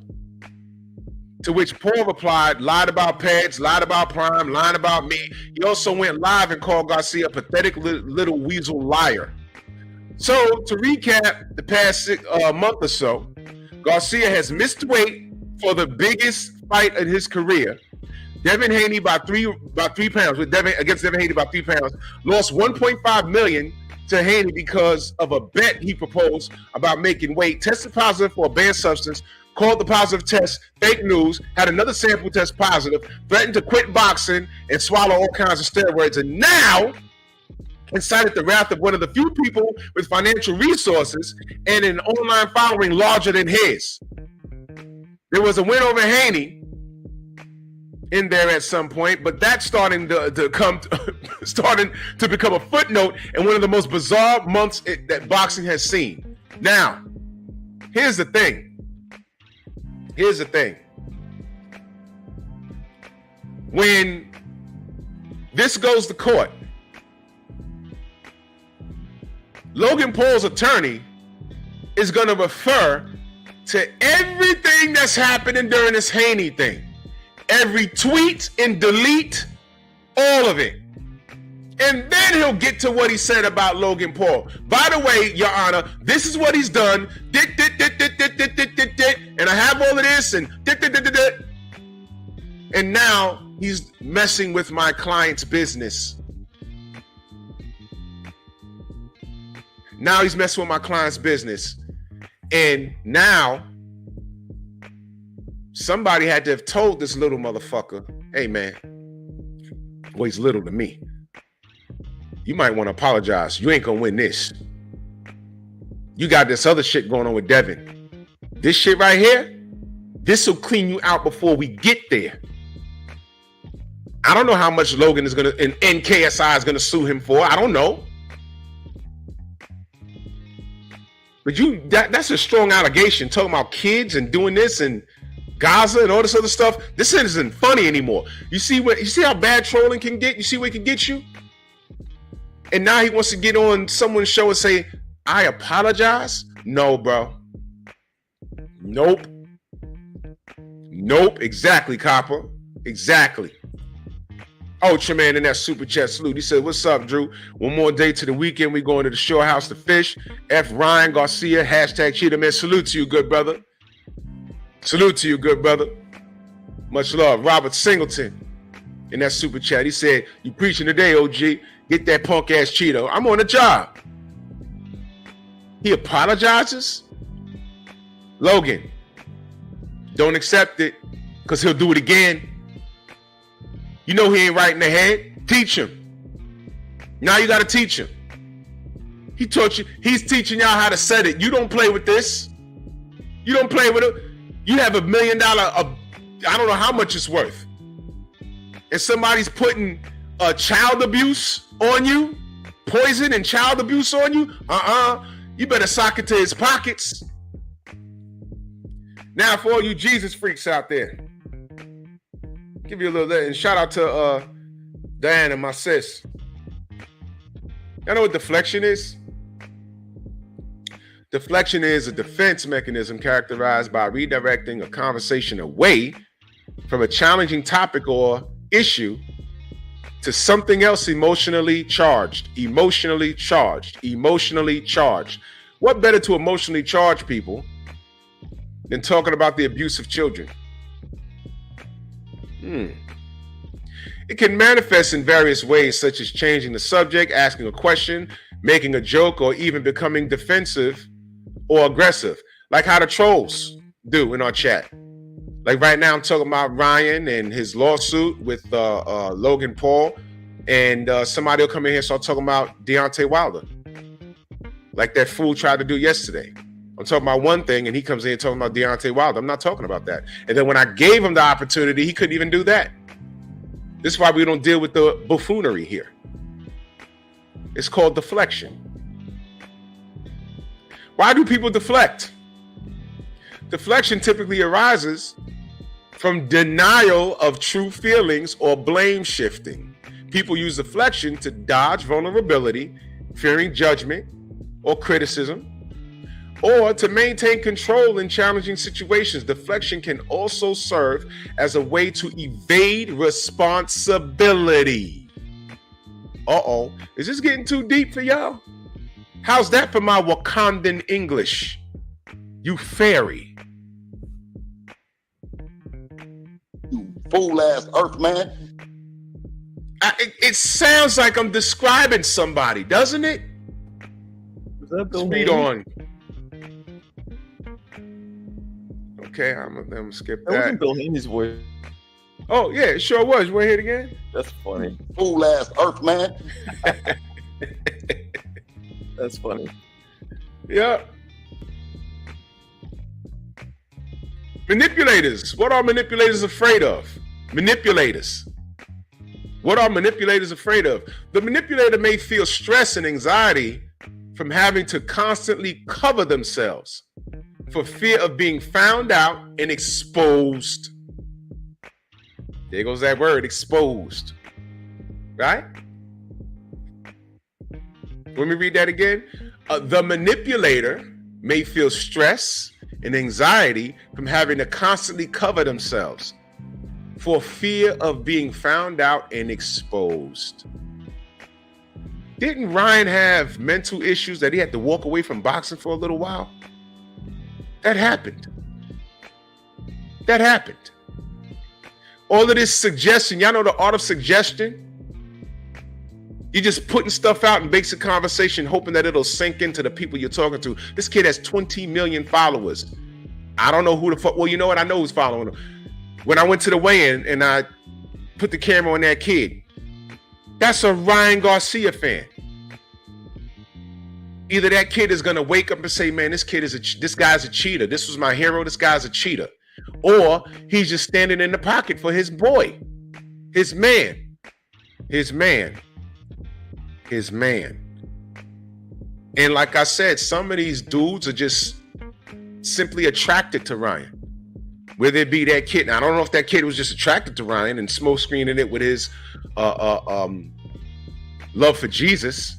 To which Paul replied, lied about Peds, lied about Prime, lied about me. He also went live and called Garcia a pathetic little weasel liar. So to recap the past month or so, Garcia has missed weight for the biggest fight in his career. Devin Haney by 3 pounds against Devin Haney by 3 pounds, lost $1.5 million to Haney because of a bet he proposed about making weight, tested positive for a banned substance, called the positive test fake news, had another sample test positive, threatened to quit boxing and swallow all kinds of steroids, and now incited the wrath of one of the few people with financial resources and an online following larger than his. There was a win over Haney in there at some point, but that's starting to become a footnote in one of the most bizarre months that boxing has seen. Now, here's the thing. When this goes to court, Logan Paul's attorney is going to refer to everything that's happening during this Haney thing. Every tweet and delete, all of it. And then he'll get to what he said about Logan Paul. By the way, Your Honor, this is what he's done. And I have all of this and and now he's messing with my client's business. Now he's messing with my client's business. And now somebody had to have told this little motherfucker, hey man, well, he's little to me. You might want to apologize. You ain't gonna win this. You got this other shit going on with Devin. This shit right here, this will clean you out before we get there. I don't know how much Logan is gonna and NKSI is gonna sue him for. I don't know. But that's a strong allegation, talking about kids and doing this and Gaza and all this other stuff. This isn't funny anymore. You see how bad trolling can get? You see where it can get you? And now he wants to get on someone's show and say, I apologize? No, bro. Nope. Exactly, Copper. Exactly. Ultraman in that super chat salute. He said, what's up, Drew? One more day to the weekend. We going to the shore house to fish. F. Ryan Garcia, hashtag Cheetah Man. Salute to you, good brother. Salute to you, good brother. Much love. Robert Singleton in that super chat. He said, you preaching today, OG. Get that punk ass Cheeto. I'm on a job. He apologizes? Logan, don't accept it because he'll do it again. You know he ain't right in the head. Teach him. Now you got to teach him. He taught you. He's teaching y'all how to set it. You don't play with this. You don't play with it. You have $1 million. I don't know how much it's worth. And somebody's putting child abuse on you, poison and child abuse on you. You better sock it to his pockets. Now, for all you Jesus freaks out there, give you a little, and shout out to Diana, my sis. Y'all know what deflection is? Deflection is a defense mechanism characterized by redirecting a conversation away from a challenging topic or issue to something else emotionally charged. What better to emotionally charge people than talking about the abuse of children? It can manifest in various ways, such as changing the subject, asking a question, making a joke, or even becoming defensive or aggressive, like how the trolls do in our chat. Like right now, I'm talking about Ryan and his lawsuit with Logan Paul, and somebody will come in here and start talking about Deontay Wilder, like that fool tried to do yesterday. I'm talking about one thing, and he comes in talking about Deontay Wilder. I'm not talking about that. And then when I gave him the opportunity, he couldn't even do that. This is why we don't deal with the buffoonery here. It's called deflection. Why do people deflect? Deflection typically arises from denial of true feelings or blame shifting. People use deflection to dodge vulnerability, fearing judgment or criticism, or to maintain control in challenging situations. Deflection can also serve as a way to evade responsibility. Uh-oh, is this getting too deep for y'all? How's that for my Wakandan English? You fairy. You fool-ass Earthman. It sounds like I'm describing somebody, doesn't it? Is that Bill Speed Haney? on. Okay, I'm gonna skip That that. wasn't Bill Haney's voice. Oh, yeah, it sure was. You want to hear it again? That's funny. Fool-ass Earthman. That's funny. Yeah. Manipulators. What are manipulators afraid of? Manipulators. What are manipulators afraid of? The manipulator may feel stress and anxiety from having to constantly cover themselves for fear of being found out and exposed. There goes that word, exposed. Right? Let me read that again. The manipulator may feel stress and anxiety from having to constantly cover themselves for fear of being found out and exposed. Didn't Ryan have mental issues that he had to walk away from boxing for a little while? That happened. That happened. All of this suggestion, y'all know the art of suggestion? You're just putting stuff out in basic conversation, hoping that it'll sink into the people you're talking to. This kid has 20 million followers. I don't know who the fuck. Well, you know what? I know who's following him. When I went to the weigh-in and I put the camera on that kid, that's a Ryan Garcia fan. Either that kid is gonna wake up and say, "Man, this guy's a cheater. This was my hero. This guy's a cheater," or he's just standing in the pocket for his boy, his man, his man, his man. And like I said, some of these dudes are just simply attracted to Ryan. Whether it be that kid, now I don't know if that kid was just attracted to Ryan and smoke screening it with his love for Jesus.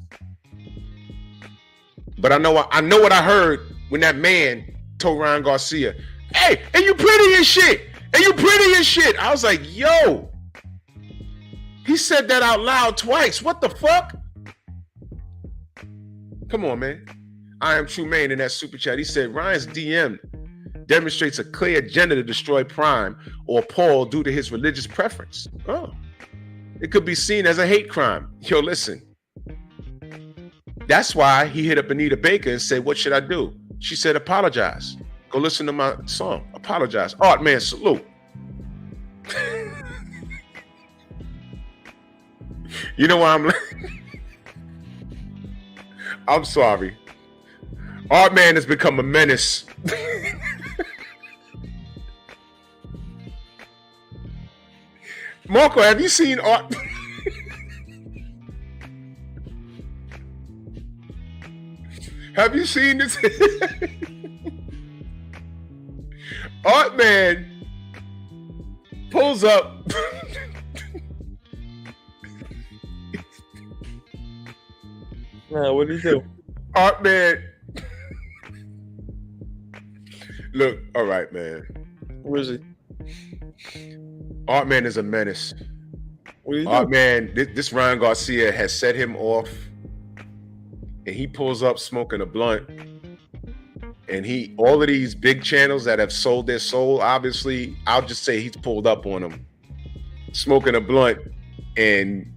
But I know what I heard when that man told Ryan Garcia, "Hey, and you pretty as shit, and you pretty as shit." I was like, "Yo," he said that out loud twice. What the fuck? Come on, man. I am True Man in that super chat. He said Ryan's DM demonstrates a clear agenda to destroy Prime or Paul due to his religious preference. Oh, it could be seen as a hate crime. Yo, listen. That's why he hit up Anita Baker and said, "What should I do?" She said, "Apologize. Go listen to my song. Apologize." Art man, salute. You know why I'm sorry. Art man has become a menace. Marco, have you seen Art? Have you seen this? Art man pulls up. Nah, what did he do? Art man. Look, all right, man. Where is he? Art man is a menace. What did he Art do? man, this Ryan Garcia has set him off. And he pulls up smoking a blunt. And all of these big channels that have sold their soul, obviously, I'll just say he's pulled up on them, smoking a blunt. And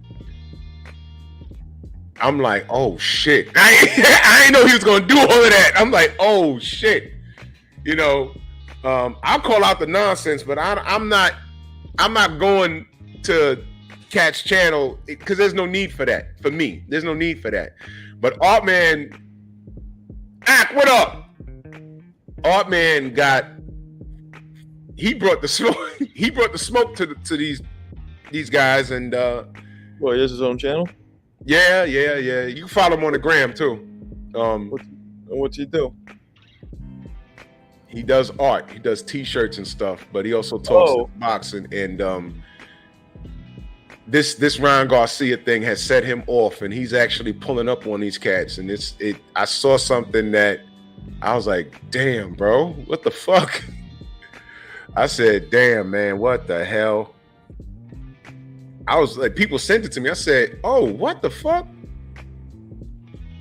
I'm like, oh shit. I didn't know he was gonna do all of that. I'm like, oh shit. You know, I'll call out the nonsense, but I'm not going to catch channel because there's no need for that. For me, there's no need for that. But Artman, what up? Artman he brought the smoke. He brought the smoke to these guys, and Well, he has his own channel. yeah. You can follow him on the gram too. What's he do? He does art. He does T-shirts and stuff, but he also talks boxing. And this Ryan Garcia thing has set him off, and he's actually pulling up on these cats. And I saw something that I was like, damn, bro, what the fuck? I said, damn, man, what the hell? I was like, people sent it to me. I said, oh, what the fuck?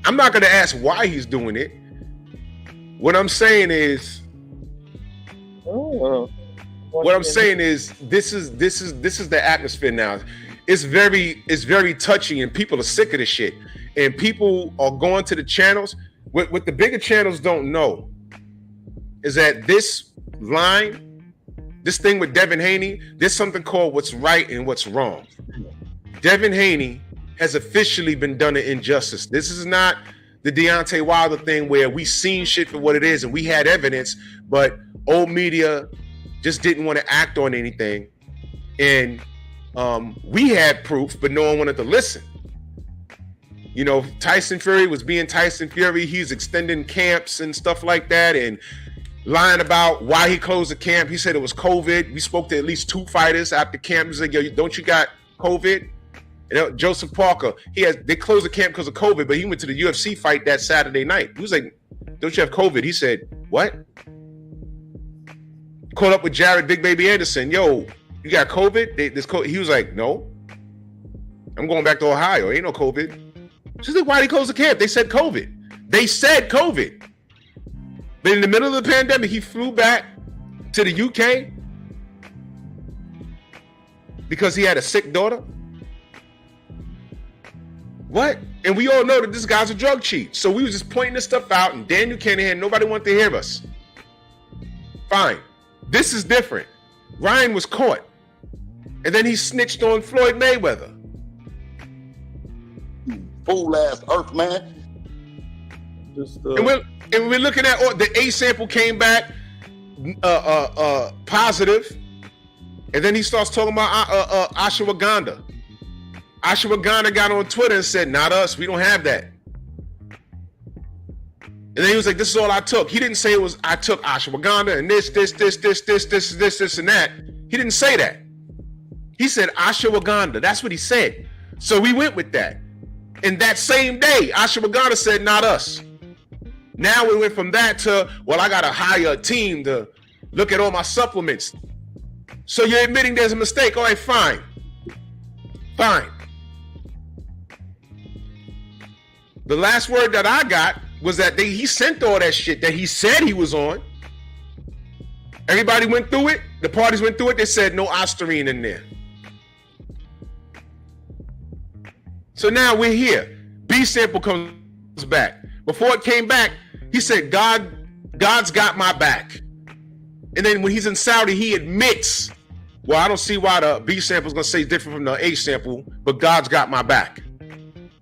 I'm not gonna ask why he's doing it. What I'm saying is, this is the atmosphere now. It's very touchy, and people are sick of this shit. And people are going to the channels. What the bigger channels don't know is that this thing with Devin Haney, there's something called what's right and what's wrong. Devin Haney has officially been done an injustice. This is not the Deontay Wilder thing where we seen shit for what it is and we had evidence, but old media just didn't want to act on anything. And we had proof, but no one wanted to listen. You know, Tyson Fury was being Tyson Fury. He's extending camps and stuff like that and lying about why he closed the camp. He said it was COVID. We spoke to at least 2 fighters after camp. He's like, yo, don't you got COVID? And Joseph Parker, they closed the camp because of COVID, but he went to the UFC fight that Saturday night. He was like, don't you have COVID? He said, what? Caught up with Jared Big Baby Anderson. Yo, you got COVID? He was like, no. I'm going back to Ohio. Ain't no COVID. She's like, why did he close the camp? They said COVID. They said COVID. But in the middle of the pandemic, he flew back to the UK because he had a sick daughter. What? And we all know that this guy's a drug cheat. So we was just pointing this stuff out, and Daniel Canahan, nobody wanted to hear us. Fine. This is different. Ryan was caught. And then he snitched on Floyd Mayweather. Fool ass Earth man. And we're looking at the A sample came back positive, and then he starts talking about ashwagandha. Ashwagandha got on Twitter and said, "Not us. We don't have that." And then he was like, "This is all I took." He didn't say it was I took ashwagandha and this, and that. He didn't say that. He said ashwagandha. That's what he said. So we went with that. And that same day, ashwagandha said, "Not us." Now we went from that to, well, I got to hire a team to look at all my supplements. So you're admitting there's a mistake. All right, fine. Fine. The last word that I got was that he sent all that shit that he said he was on. Everybody went through it. The parties went through it. They said no Ostarine in there. So now we're here. B sample comes back. Before it came back, he said, God's got my back. And then when he's in Saudi, he admits, well, I don't see why the B sample is going to say different from the A sample, but God's got my back.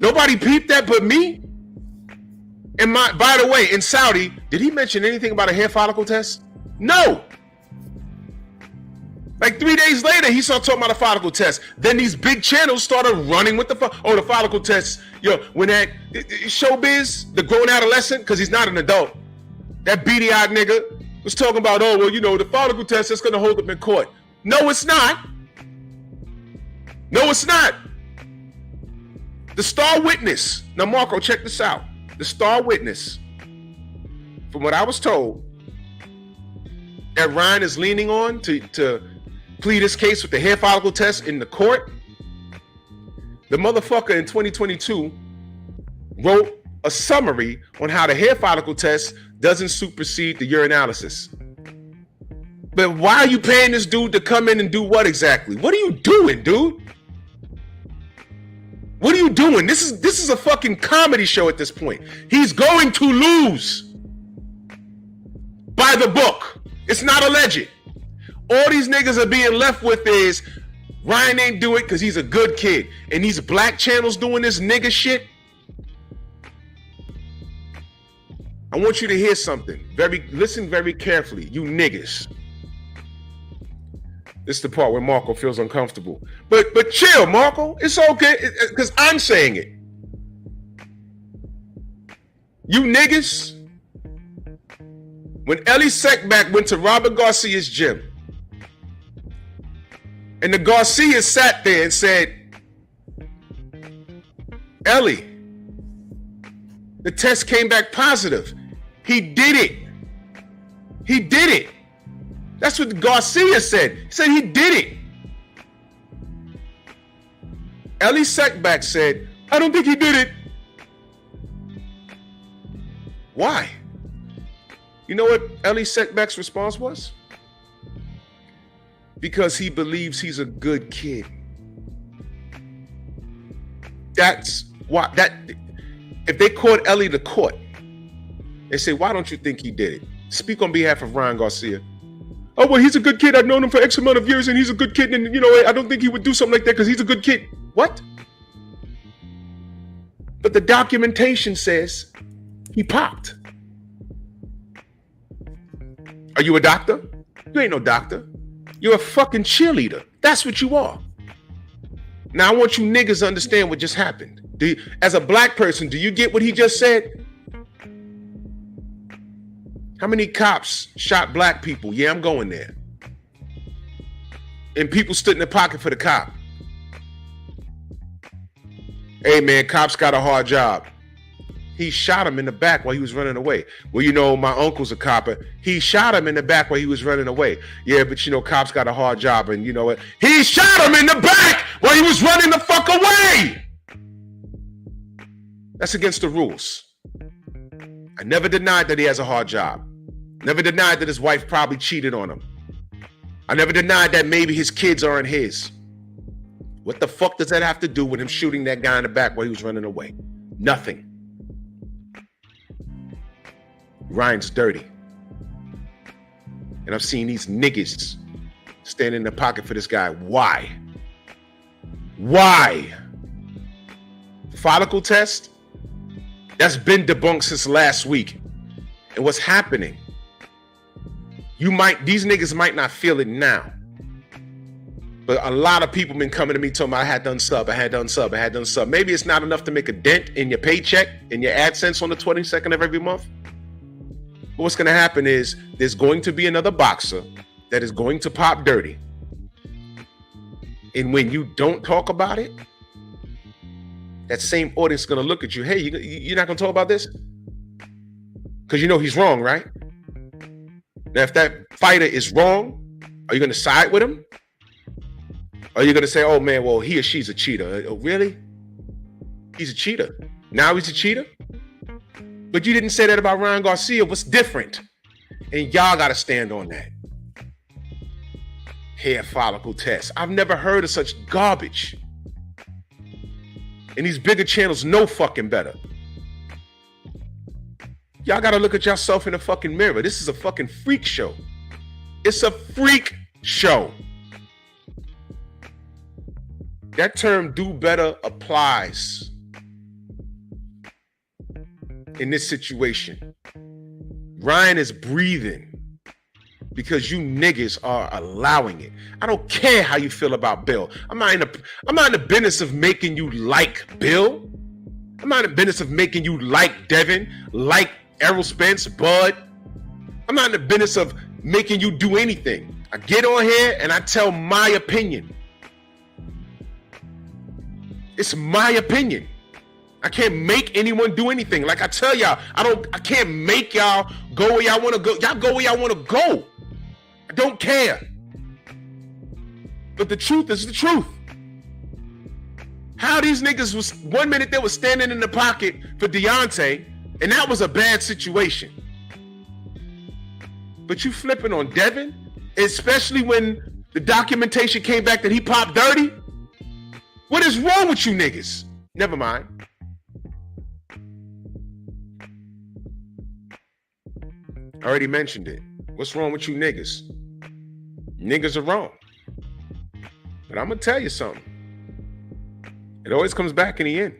Nobody peeped that but me. And by the way, in Saudi, did he mention anything about a hair follicle test? No. Like 3 days later, he started talking about a follicle test. Then these big channels started running with the follicle test. Yo, when that Showbiz, the grown adolescent, because he's not an adult, that beady-eyed nigga was talking about, oh, well, you know, the follicle test is going to hold up in court. No, it's not. No, it's not. The star witness. Now, Marco, check this out. The star witness, from what I was told, that Ryan is leaning on to plead his case with the hair follicle test in the court. The motherfucker in 2022 wrote a summary on how the hair follicle test doesn't supersede the urinalysis. But why are you paying this dude to come in and do what exactly? What are you doing, dude? What are you doing? This is a fucking comedy show at this point. He's going to lose by the book. It's not alleged. All these niggas are being left with is Ryan ain't do it because he's a good kid. And these black channels doing this nigga shit. I want you to hear something. Listen very carefully, you niggas. This is the part where Marco feels uncomfortable. But chill, Marco. It's okay, because I'm saying it. You niggas, when Ellie Seckback went to Robert Garcia's gym, and the Garcia sat there and said, Ellie, the test came back positive. He did it. He did it. That's what Garcia said. He said he did it. Ellie Seckbach said, I don't think he did it. Why? You know what Ellie Seckbach's response was? Because he believes he's a good kid. That's why. If they caught Ellie to court, they say, why don't you think he did it? Speak on behalf of Ryan Garcia. Oh, well, he's a good kid. I've known him for X amount of years, and he's a good kid. And, you know, I don't think he would do something like that because he's a good kid. What? But the documentation says he popped. Are you a doctor? You ain't no doctor. You're a fucking cheerleader. That's what you are. Now, I want you niggas to understand what just happened. As a black person, do you get what he just said? How many cops shot black people? Yeah, I'm going there. And people stood in the pocket for the cop. Hey, man, cops got a hard job. He shot him in the back while he was running away. Well, you know, my uncle's a copper. He shot him in the back while he was running away. Yeah, but, you know, cops got a hard job. And you know what? He shot him in the back while he was running the fuck away. That's against the rules. I never denied that he has a hard job. Never denied that his wife probably cheated on him. I never denied that maybe his kids aren't his. What the fuck does that have to do with him shooting that guy in the back while he was running away? Nothing. Ryan's dirty. And I've seen these niggas stand in the pocket for this guy. Why? Why? Follicle test? That's been debunked since last week. And what's happening? These niggas might not feel it now. But a lot of people been coming to me telling me I had done sub. Maybe it's not enough to make a dent in your paycheck, in your AdSense on the 22nd of every month. But what's going to happen is there's going to be another boxer that is going to pop dirty. And when you don't talk about it, that same audience is going to look at you. Hey, you're not going to talk about this? Because you know he's wrong, right? Now, if that fighter is wrong, are you going to side with him? Or are you going to say, oh, man, well, he or she's a cheater? Oh, really? He's a cheater. Now he's a cheater? But you didn't say that about Ryan Garcia. What's different? And y'all got to stand on that. Hair follicle test. I've never heard of such garbage. And these bigger channels know fucking better. Y'all got to look at yourself in the fucking mirror. This is a fucking freak show. It's a freak show. That term do better applies in this situation. Ryan is breathing because you niggas are allowing it. I don't care how you feel about Bill. I'm not in the business of making you like Bill. I'm not in the business of making you like Devin, like Errol Spence, Bud. I'm not in the business of making you do anything. I get on here and I tell my opinion. It's my opinion. I can't make anyone do anything. Like I tell y'all, I can't make y'all go where y'all want to go. Y'all go where y'all want to go. I don't care. But the truth is the truth. How these niggas was, 1 minute they were standing in the pocket for Deontay, and that was a bad situation. But you flipping on Devin, especially when the documentation came back that he popped dirty? What is wrong with you niggas? Never mind. I already mentioned it. What's wrong with you niggas? Niggas are wrong. But I'm gonna tell you something. It always comes back in the end.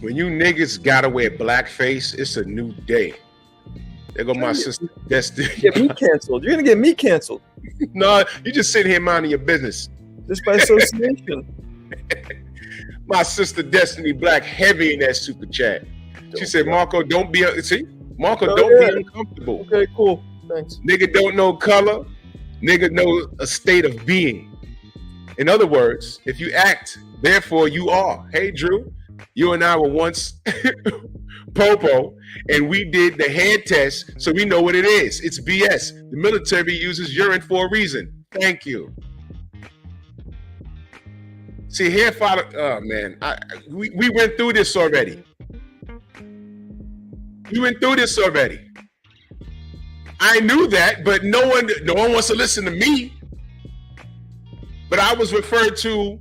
When you niggas gotta wear blackface, it's a new day. There go my sister Destiny. Get me canceled. You're gonna get me canceled. No, you just sitting here minding your business. Just by association. My sister Destiny Black heavy in that super chat. She said, Marco, don't be Marco, don't be uncomfortable. Okay, cool. Thanks. Nigga don't know color. Nigga know a state of being. In other words, if you act, therefore you are. Hey, Drew, you and I were once Popo, and we did the head test, so we know what it is. It's BS. The military uses urine for a reason. Thank you. See, hair follicle. Oh man, we went through this already. We went through this already. I knew that, but no one wants to listen to me. But I was referred to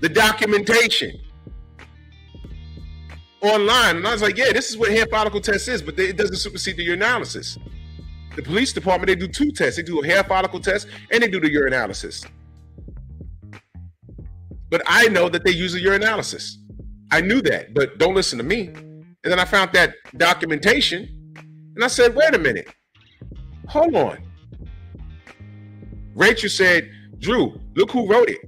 the documentation online, and I was like, yeah, this is what hair follicle test is, but it doesn't supersede the urinalysis. The police department, they do two tests. They do a hair follicle test and they do the urinalysis. But I know that they use a urinalysis. I knew that, but don't listen to me. And then I found that documentation, and I said, wait a minute. Hold on. Rachel said, Drew, look who wrote it.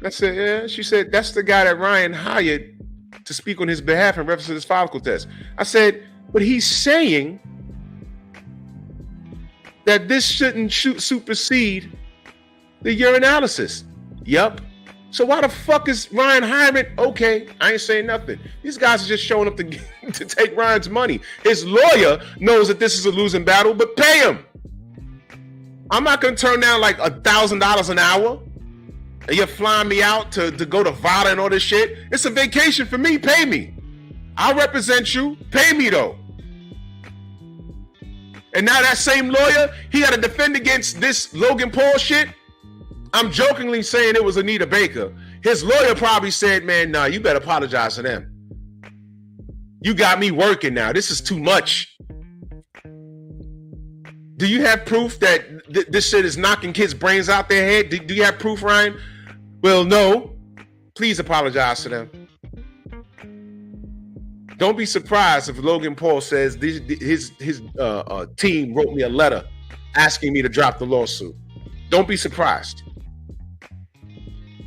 I said, yeah. She said, that's the guy that Ryan hired to speak on his behalf in reference to this follicle test. I said, but he's saying that this shouldn't supersede the urinalysis. Yup. So why the fuck is Ryan hiring? Okay, I ain't saying nothing. These guys are just showing up to take Ryan's money. His lawyer knows that this is a losing battle, but pay him. I'm not gonna turn down like $1,000 an hour. And you're flying me out to go to Vada and all this shit. It's a vacation for me. Pay me. I'll represent you. Pay me though. And now that same lawyer, he had to defend against this Logan Paul shit. I'm jokingly saying it was Anita Baker. His lawyer probably said, man, nah, you better apologize to them. You got me working now. This is too much. Do you have proof that this shit is knocking kids' brains out their head? Do you have proof, Ryan? Well, no. Please apologize to them. Don't be surprised if Logan Paul says his team wrote me a letter asking me to drop the lawsuit. Don't be surprised.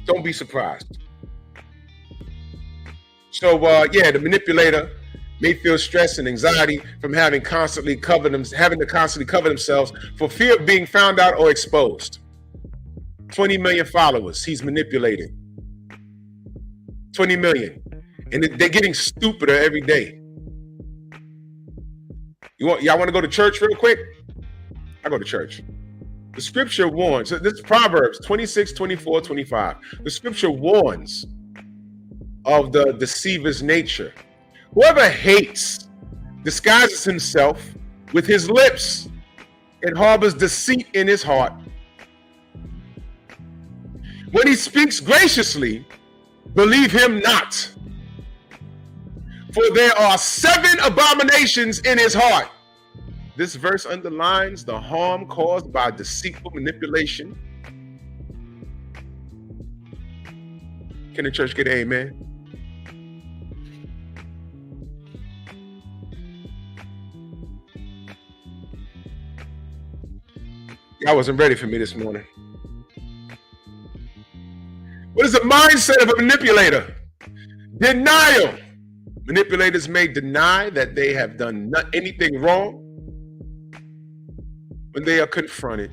Don't be surprised. So, yeah, the manipulator may feel stress and anxiety from having to constantly cover themselves for fear of being found out or exposed. 20 million followers he's manipulating. 20 million. And they're getting stupider every day. Y'all want to go to church real quick? I go to church. The scripture warns, so this is Proverbs 26, 24, 25. The scripture warns of the deceiver's nature. Whoever hates disguises himself with his lips and harbors deceit in his heart. When he speaks graciously, believe him not. For there are 7 abominations in his heart. This verse underlines the harm caused by deceitful manipulation. Can the church get an amen? Y'all wasn't ready for me this morning. What is the mindset of a manipulator? Denial. Manipulators may deny that they have done anything wrong when they are confronted.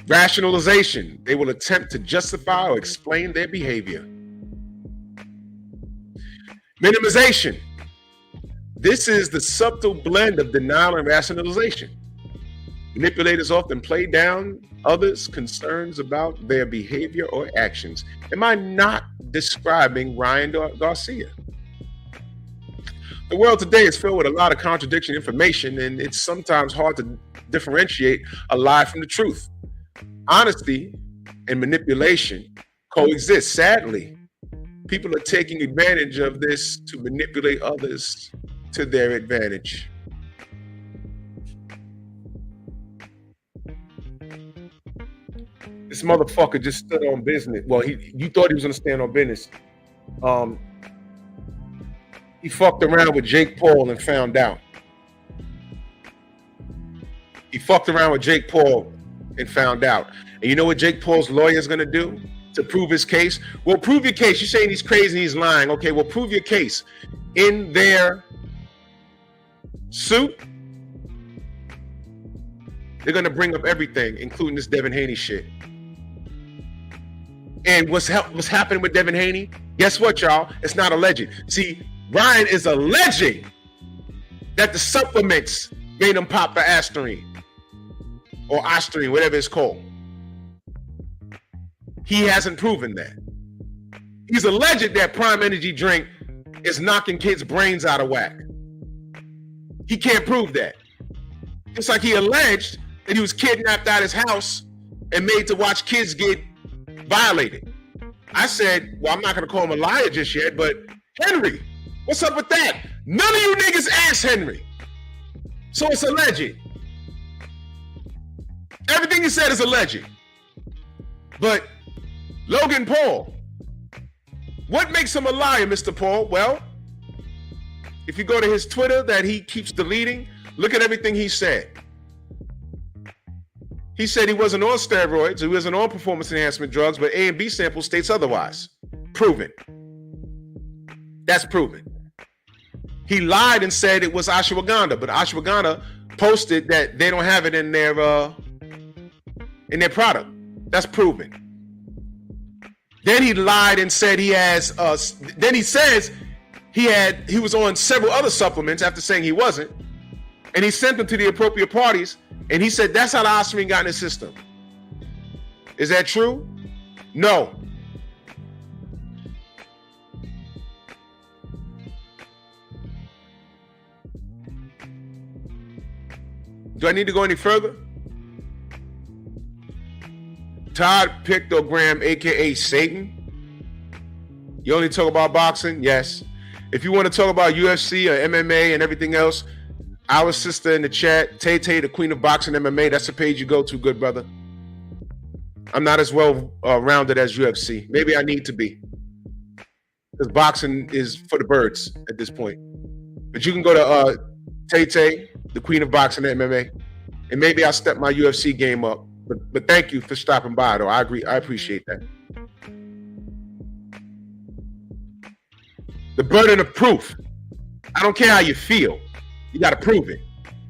Rationalization. They will attempt to justify or explain their behavior. Minimization. This is the subtle blend of denial and rationalization. Manipulators often play down others' concerns about their behavior or actions. Am I not describing Ryan Garcia? The world today is filled with a lot of contradiction information, and it's sometimes hard to differentiate a lie from the truth. Honesty and manipulation coexist. Sadly, people are taking advantage of this to manipulate others to their advantage. This motherfucker just stood on business. Well, you thought he was gonna stand on business. He fucked around with Jake Paul and found out. He fucked around with Jake Paul and found out. And you know what Jake Paul's lawyer is gonna do to prove his case? Well, prove your case. You're saying he's crazy and he's lying. Okay, well, prove your case. In their suit, they're gonna bring up everything, including this Devin Haney shit. And what's happening with Devin Haney? Guess what, y'all? It's not alleged. See, Ryan is alleging that the supplements made him pop the Ostarine or Ostarine, whatever it's called. He hasn't proven that. He's alleged that Prime Energy drink is knocking kids' brains out of whack. He can't prove that. Just like he alleged that he was kidnapped out of his house and made to watch kids get violated. I said, well, I'm not going to call him a liar just yet, but Henry, what's up with that? None of you niggas asked Henry. So it's alleged. Everything he said is alleged. But Logan Paul, what makes him a liar, Mr. Paul? Well, if you go to his Twitter that he keeps deleting, look at everything he said. He said he wasn't on steroids, he wasn't on performance enhancement drugs, but A and B sample states otherwise. Proven. That's proven. He lied and said it was ashwagandha, but ashwagandha posted that they don't have it in their product. That's proven. Then he lied and said he has. Then he says he was on several other supplements after saying he wasn't, and he sent them to the appropriate parties. And he said that's how the Ostarine got in his system. Is that true? No. Do I need to go any further? Todd Pictogram, aka Satan. You only talk about boxing? Yes. If you want to talk about UFC or MMA and everything else, our sister in the chat, Tay Tay, the queen of boxing MMA, that's the page you go to, good brother. I'm not as well rounded as UFC. Maybe I need to be, because boxing is for the birds at this point. But you can go to Tay Tay, the queen of boxing MMA, and maybe I'll step my UFC game up. But thank you for stopping by, though. I agree. I appreciate that. The burden of proof. I don't care how you feel. You got to prove it.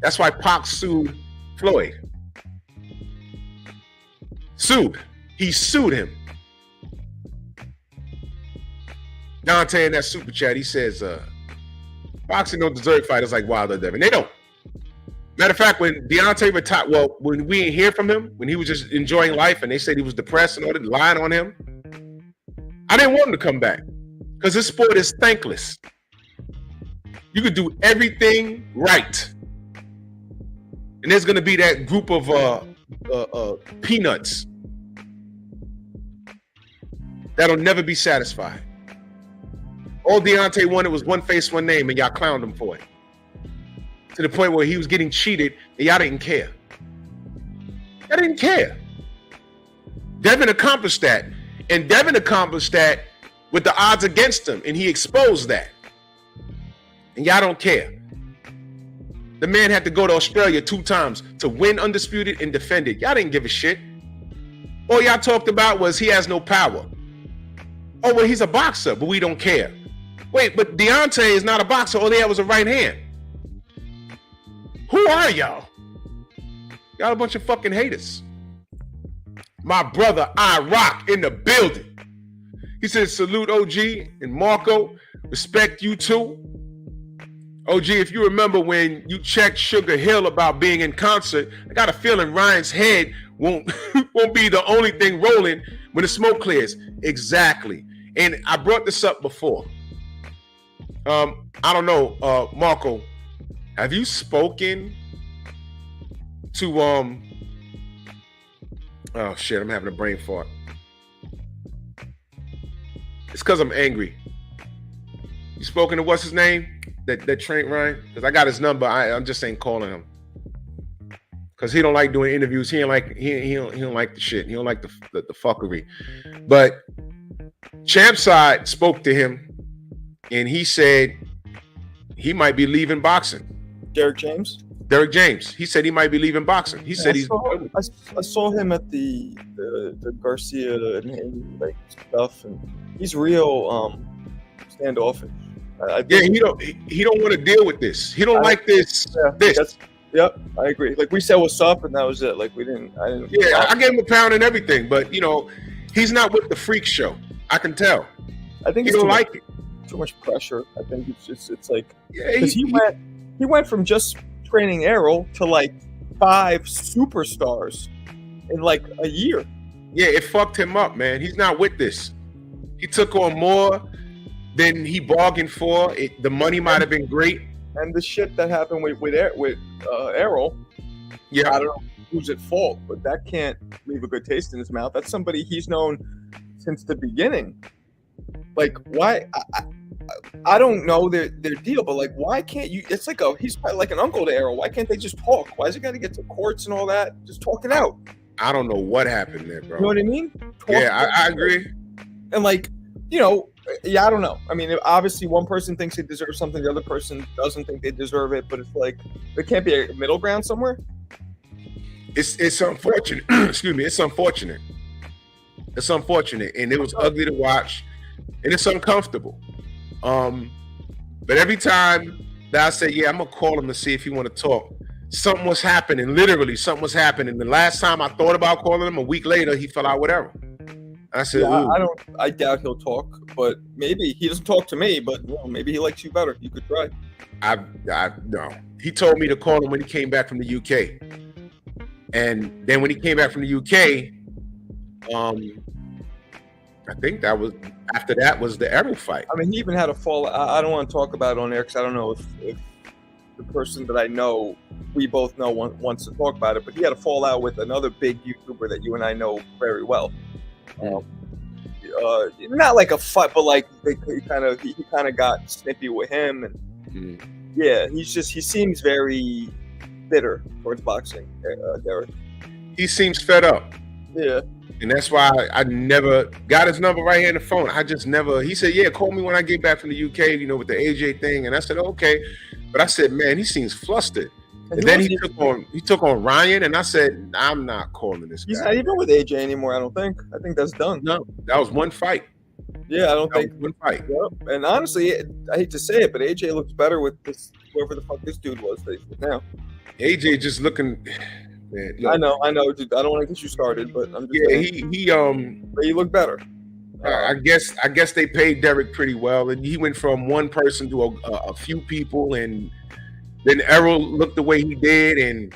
That's why Pac sued Floyd. Sued. He sued him. Dante in that super chat, he says, boxing don't deserve fighters like Wilder, Devin. They don't. Matter of fact, when Deontay retired, well, when we didn't hear from him, when he was just enjoying life and they said he was depressed and all that, lying on him, I didn't want him to come back because this sport is thankless. You could do everything right. And there's going to be that group of peanuts that'll never be satisfied. All Deontay wanted was one face, one name, and y'all clowned him for it. To the point where he was getting cheated, and y'all didn't care. Y'all didn't care. Devin accomplished that. And Devin accomplished that with the odds against him, and he exposed that. And y'all don't care. The man had to go to Australia 2 times to win undisputed and defend it. Y'all didn't give a shit. All y'all talked about was he has no power. Oh, well, he's a boxer, but we don't care. Wait, but Deontay is not a boxer. All he had was a right hand. Who are y'all? Y'all a bunch of fucking haters. My brother, I Rock, in the building. He says, salute OG and Marco. Respect you too. OG, if you remember when you checked Sugar Hill about being in concert, I got a feeling Ryan's head won't be the only thing rolling when the smoke clears. Exactly. And I brought this up before. I don't know, Marco, have you spoken to oh shit, I'm having a brain fart. It's because I'm angry. You spoken to what's his name? That Trent Ryan? Because I got his number. I'm just ain't calling him. because he don't like doing interviews. He don't like the shit. He don't like the fuckery. But Champ Side spoke to him, and he said he might be leaving boxing. Derek James. He said he might be leaving boxing. He said I saw him at the Garcia and like stuff, and he's real standoffish. He don't want to deal with this. He don't like this. Yep, I agree. Like we said, what's up, and that was it. Like I didn't. Yeah, I gave him a pound and everything, but he's not with the freak show. I can tell. I think he don't like it. Too much pressure. I think it's like because he went from just training Errol to like 5 superstars in like a year. Yeah, it fucked him up, man. He's not with this. He took on more than he bargained for. The money might have been great. And the shit that happened with Errol, yeah, I don't know who's at fault, but that can't leave a good taste in his mouth. That's somebody he's known since the beginning. Like, why? I don't know their deal, but like, why can't you? It's like he's probably like an uncle to Errol. Why can't they just talk? Why is it got to get to courts and all that? Just talk it out. I don't know what happened there, bro. You know what I mean? I agree. And like, I don't know. I mean, obviously one person thinks they deserve something, the other person doesn't think they deserve it, but it's like there can't be a middle ground somewhere. It's unfortunate. Excuse me. It's unfortunate. It's unfortunate, and it was ugly to watch, and it's uncomfortable. But every time that I say, yeah, I'm gonna call him to see if he want to talk, something was happening. Literally, something was happening. The last time I thought about calling him, a week later, he fell out with Errol. I said, I doubt he'll talk, but maybe he doesn't talk to me, but maybe he likes you better. You could try. No. He told me to call him when he came back from the UK. And then when he came back from the UK, I think that was after that was the Errol fight. I mean, he even had a fall. I don't want to talk about it on air because I don't know if the person that I know, we both know, wants to talk about it, but he had a fallout with another big YouTuber that you and I know very well. Not like a fight, but like he kind of got snippy with him, and yeah, he seems very bitter towards boxing, Derek. He seems fed up. Yeah. And that's why I never got his number right here in the phone. I just never. He said, "Yeah, call me when I get back from the UK." With the AJ thing, and I said, "Okay," but I said, "Man, he seems flustered." And then he took on Ryan, and I said, "I'm not calling this guy." He's not even with AJ anymore. I don't think. I think that's done. No, that was one fight. Yeah, I don't think one fight. Yep. And honestly, I hate to say it, but AJ looks better with this whoever the fuck this dude was now. AJ just looking. Man, I know, dude. I don't want to get you started, but I'm just saying. He looked better. I guess they paid Derek pretty well, and he went from one person to a few people, and then Errol looked the way he did, and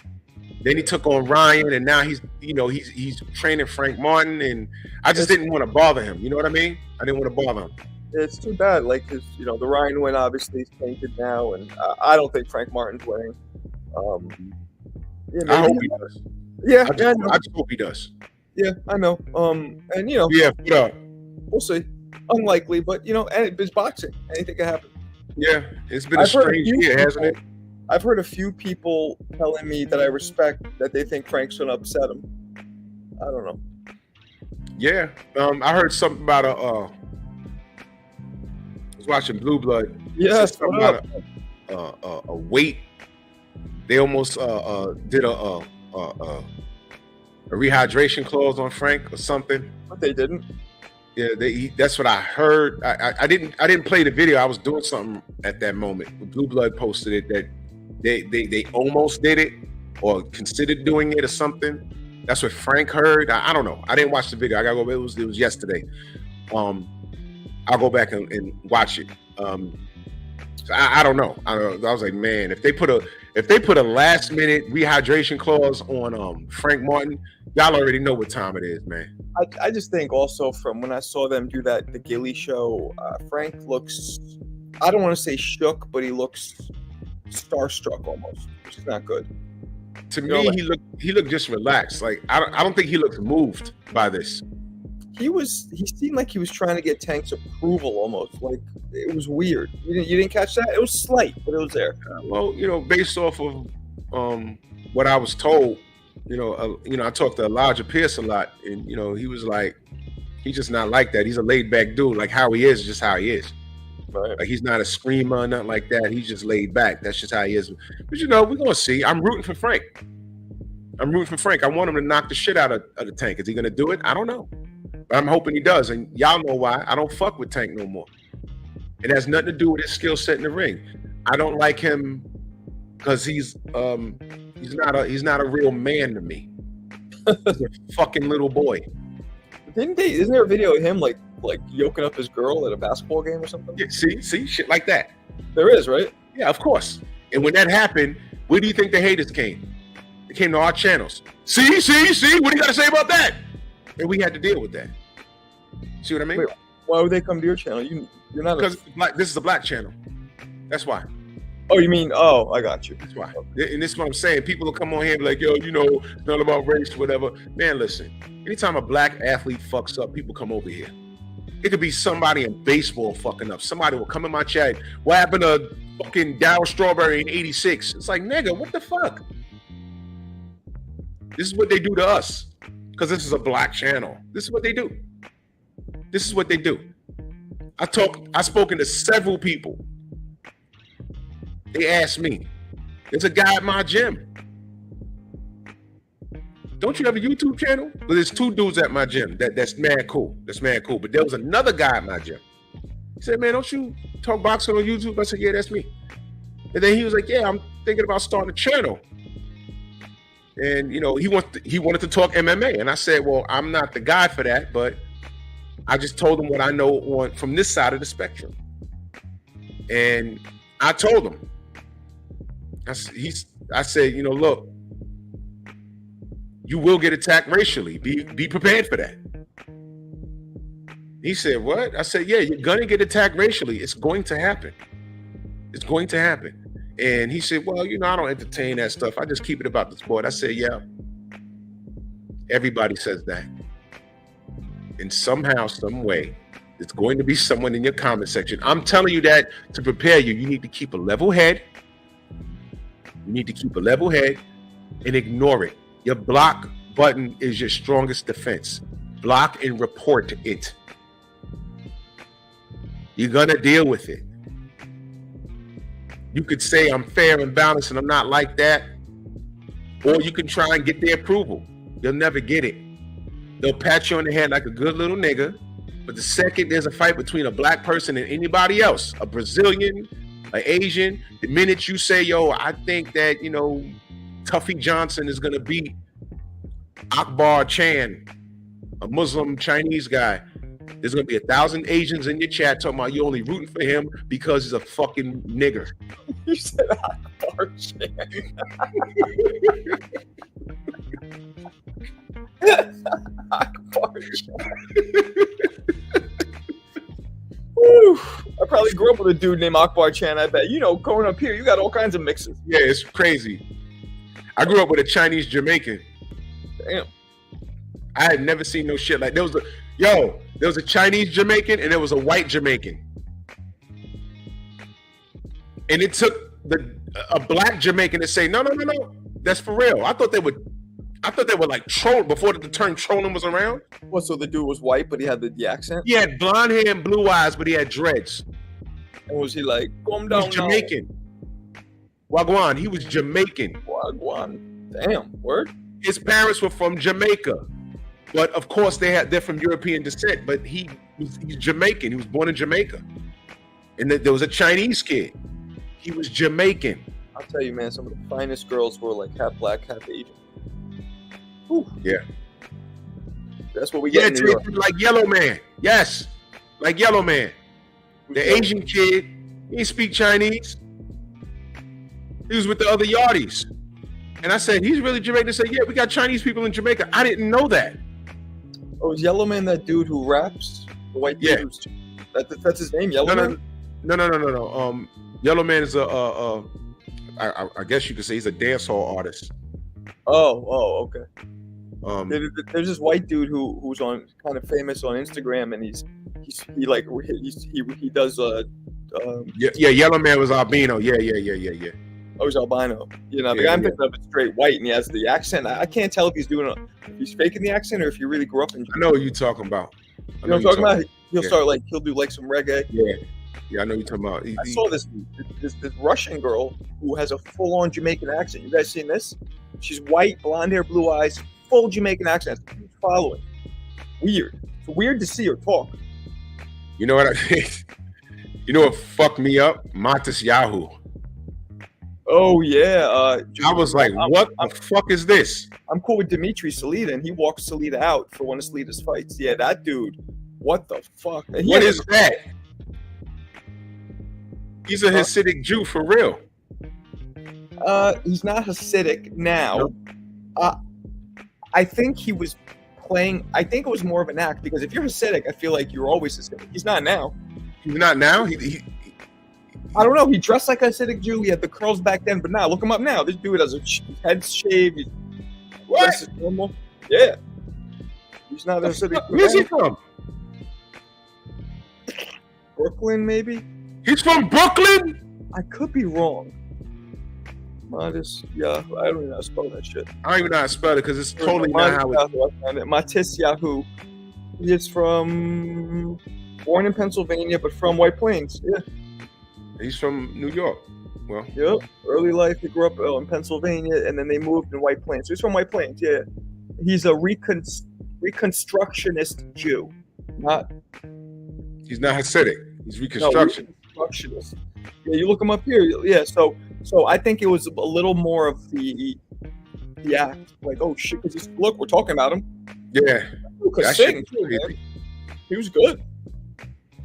then he took on Ryan, and now he's training Frank Martin, and I just didn't want to bother him. You know what I mean? I didn't want to bother him. It's too bad, like, because the Ryan win obviously is tainted now, and I don't think Frank Martin's winning. I hope he does. Yeah, I just hope he does. Yeah, I know. And yeah, what up? We'll see. Unlikely, but it's boxing. Anything can happen. Yeah, it's been a strange year, hasn't it? I've heard a few people telling me that I respect that they think Frank's gonna upset him. I don't know. Yeah, I heard something about I was watching Blue Blood. Yes, about a weight. They almost did a rehydration clause on Frank or something. But they didn't. Yeah, that's what I heard. I didn't play the video. I was doing something at that moment. Blue Blood posted it that they almost did it or considered doing it or something. That's what Frank heard. I don't know. I didn't watch the video. I gotta go. It was yesterday. I'll go back and watch it. So I don't know. I was like, man, if they put a last minute rehydration clause on Frank Martin, y'all already know what time it is, man. I just think also from when I saw them do the Gilly show, Frank looks, I don't want to say shook, but he looks starstruck almost, which is not good. To me, he looked just relaxed. Like I don't think he looks moved by this. He seemed like he was trying to get Tank's approval almost. Like it was weird. You didn't catch that? It was slight, but it was there. Well, based off of what I was told, I talked to Elijah Pierce a lot, and he was like, he's just not like that. He's a laid back dude. Like how he is just how he is. Right. Like he's not a screamer, nothing like that. He's just laid back. That's just how he is. But we're gonna see. I'm rooting for Frank. I want him to knock the shit out of the Tank. Is he gonna do it? I don't know. But I'm hoping he does. And y'all know why. I don't fuck with Tank no more. It has nothing to do with his skill set in the ring. I don't like him because he's not a real man to me. He's a fucking little boy. Isn't there a video of him like yoking up his girl at a basketball game or something? Yeah, see, shit like that. There is, right? Yeah, of course. And when that happened, where do you think the haters came? They came to our channels. See, what do you got to say about that? And we had to deal with that. See what I mean? Wait, why would they come to your channel? You're not because this is a black channel. That's why. Oh, you mean? Oh, I got you. That's why. And this is what I'm saying. People will come on here and be like, yo, it's not about race, whatever. Man, listen. Anytime a black athlete fucks up, people come over here. It could be somebody in baseball fucking up. Somebody will come in my chat. What happened to fucking Dow Strawberry in '86? It's like, nigga, what the fuck? This is what they do to us. Because this is a black channel. This is what they do. I've spoken to several people. They asked me. There's a guy at my gym. Don't you have a YouTube channel? Well, there's 2 dudes at my gym. That's mad cool. But there was another guy at my gym. He said, man, don't you talk boxing on YouTube? I said, yeah, that's me. And then he was like, yeah, I'm thinking about starting a channel. And, he wanted to talk MMA. And I said, well, I'm not the guy for that, but I just told him what I know from this side of the spectrum. And I told him, I said, look, you will get attacked racially. Be prepared for that. He said, what? I said, yeah, you're going to get attacked racially. It's going to happen. And he said, well, I don't entertain that stuff. I just keep it about the sport. I said, yeah, everybody says that. And somehow, some way, it's going to be someone in your comment section. I'm telling you that to prepare you. You need to keep a level head. And ignore it. Your block button is your strongest defense. Block and report it. You're going to deal with it. You could say I'm fair and balanced and I'm not like that. Or you can try and get their approval. You'll never get it. They'll pat you on the head like a good little nigga. But the second there's a fight between a black person and anybody else, a Brazilian, an Asian, the minute you say, yo, I think that, Tuffy Johnson is going to beat Akbar Chan, a Muslim Chinese guy, there's going to be 1,000 Asians in your chat talking about you only rooting for him because he's a fucking nigger. You said Akbar Chan. Akbar Chan. Whew. I probably grew up with a dude named Akbar Chan, I bet. Growing up here, you got all kinds of mixes. Yeah, it's crazy. I grew up with a Chinese Jamaican. Damn. I had never seen no shit like there was a Chinese Jamaican and there was a white Jamaican. And it took a black Jamaican to say, no, that's for real. I thought they were like troll before the term trolling was around. Well, so the dude was white, but he had the accent? He had blonde hair and blue eyes, but he had dreads. And was he like, calm He down was Jamaican. Wagwan, he was Jamaican. Wagwan. Damn, word? His parents were from Jamaica. But of course they're from European descent, but he's Jamaican. He was born in Jamaica. And there was a Chinese kid. He was Jamaican. I'll tell you, man, some of the finest girls were like half black, half Asian. Whew. Yeah. That's what we get in New York. Like Yellow Man. Yes. Like Yellow Man. The Asian kid, he didn't speak Chinese. He was with the other Yardies. And I said, he's really Jamaican. They said, yeah, we got Chinese people in Jamaica. I didn't know that. Oh, is Yellow Man that dude who raps? The white dude? Yeah. That's his name, Yellow Man? No. Yellow Man is I guess you could say he's a dancehall artist. Oh, okay. There's this white dude who's on kind of famous on Instagram, and he does Yellow Man was albino. Yeah. Oh, he's albino. You know, the guy I'm thinking of is straight white, and he has the accent. I can't tell if he's if he's faking the accent or if he really grew up in. I know what you're talking about. You know what I'm talking about? He'll start like he'll do like some reggae. Yeah, I know what you're talking about. I saw this Russian girl who has a full-on Jamaican accent. You guys seen this? She's white, blonde hair, blue eyes, full Jamaican accent. Huge following. Weird. It's weird to see her talk. You know what you know what fucked me up? Montes Yahoo. Oh yeah. I was like, what the fuck is this? I'm cool with Dimitri Salita, and he walks Salita out for one of Salita's fights. Yeah, that dude. What the fuck? What is that? He's a Hasidic Jew for real. He's not Hasidic now. No. I think he was playing. I think it was more of an act, because if you're Hasidic, I feel like you're always Hasidic. He's not now. He's not now. I don't know. He dressed like a Hasidic Jew. He had the curls back then, but now look him up now. This dude has a head shave. What? Normal. Yeah. He's not a Hasidic. Where's he from? Brooklyn, maybe. He's from Brooklyn. I could be wrong. Modest, yeah. I don't even know how to spell that shit. I don't even know how to spell it because it's totally not how it. Matis Yahoo. He is from born in Pennsylvania, but from White Plains. Yeah. He's from New York. Well. Yep. Early life, he grew up in Pennsylvania, and then they moved in White Plains. So he's from White Plains. Yeah. He's a reconstructionist Jew. He's not Hasidic. He's Reconstruction. No, Reconstructionist. Yeah, you look him up here. Yeah. So I think it was a little more of the act. Like, oh shit! Because look, we're talking about him. Yeah. He was good.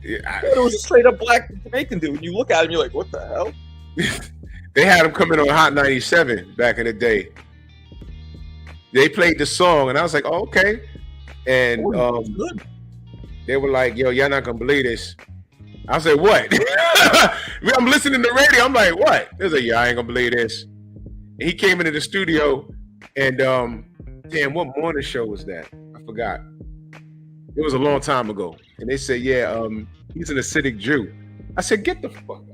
Yeah, it was a straight up black Jamaican dude. You look at him, you're like, what the hell? They had him coming on Hot 97 back in the day. They played the song, and I was like, oh, okay. And they were like, yo, y'all not gonna believe this. I said, what? I'm listening to the radio. I'm like, what? They was like, yeah, I ain't gonna believe this. And he came into the studio, and damn, what morning show was that? I forgot. It was a long time ago. And they said, yeah, he's an Hasidic Jew. I said, get the fuck out.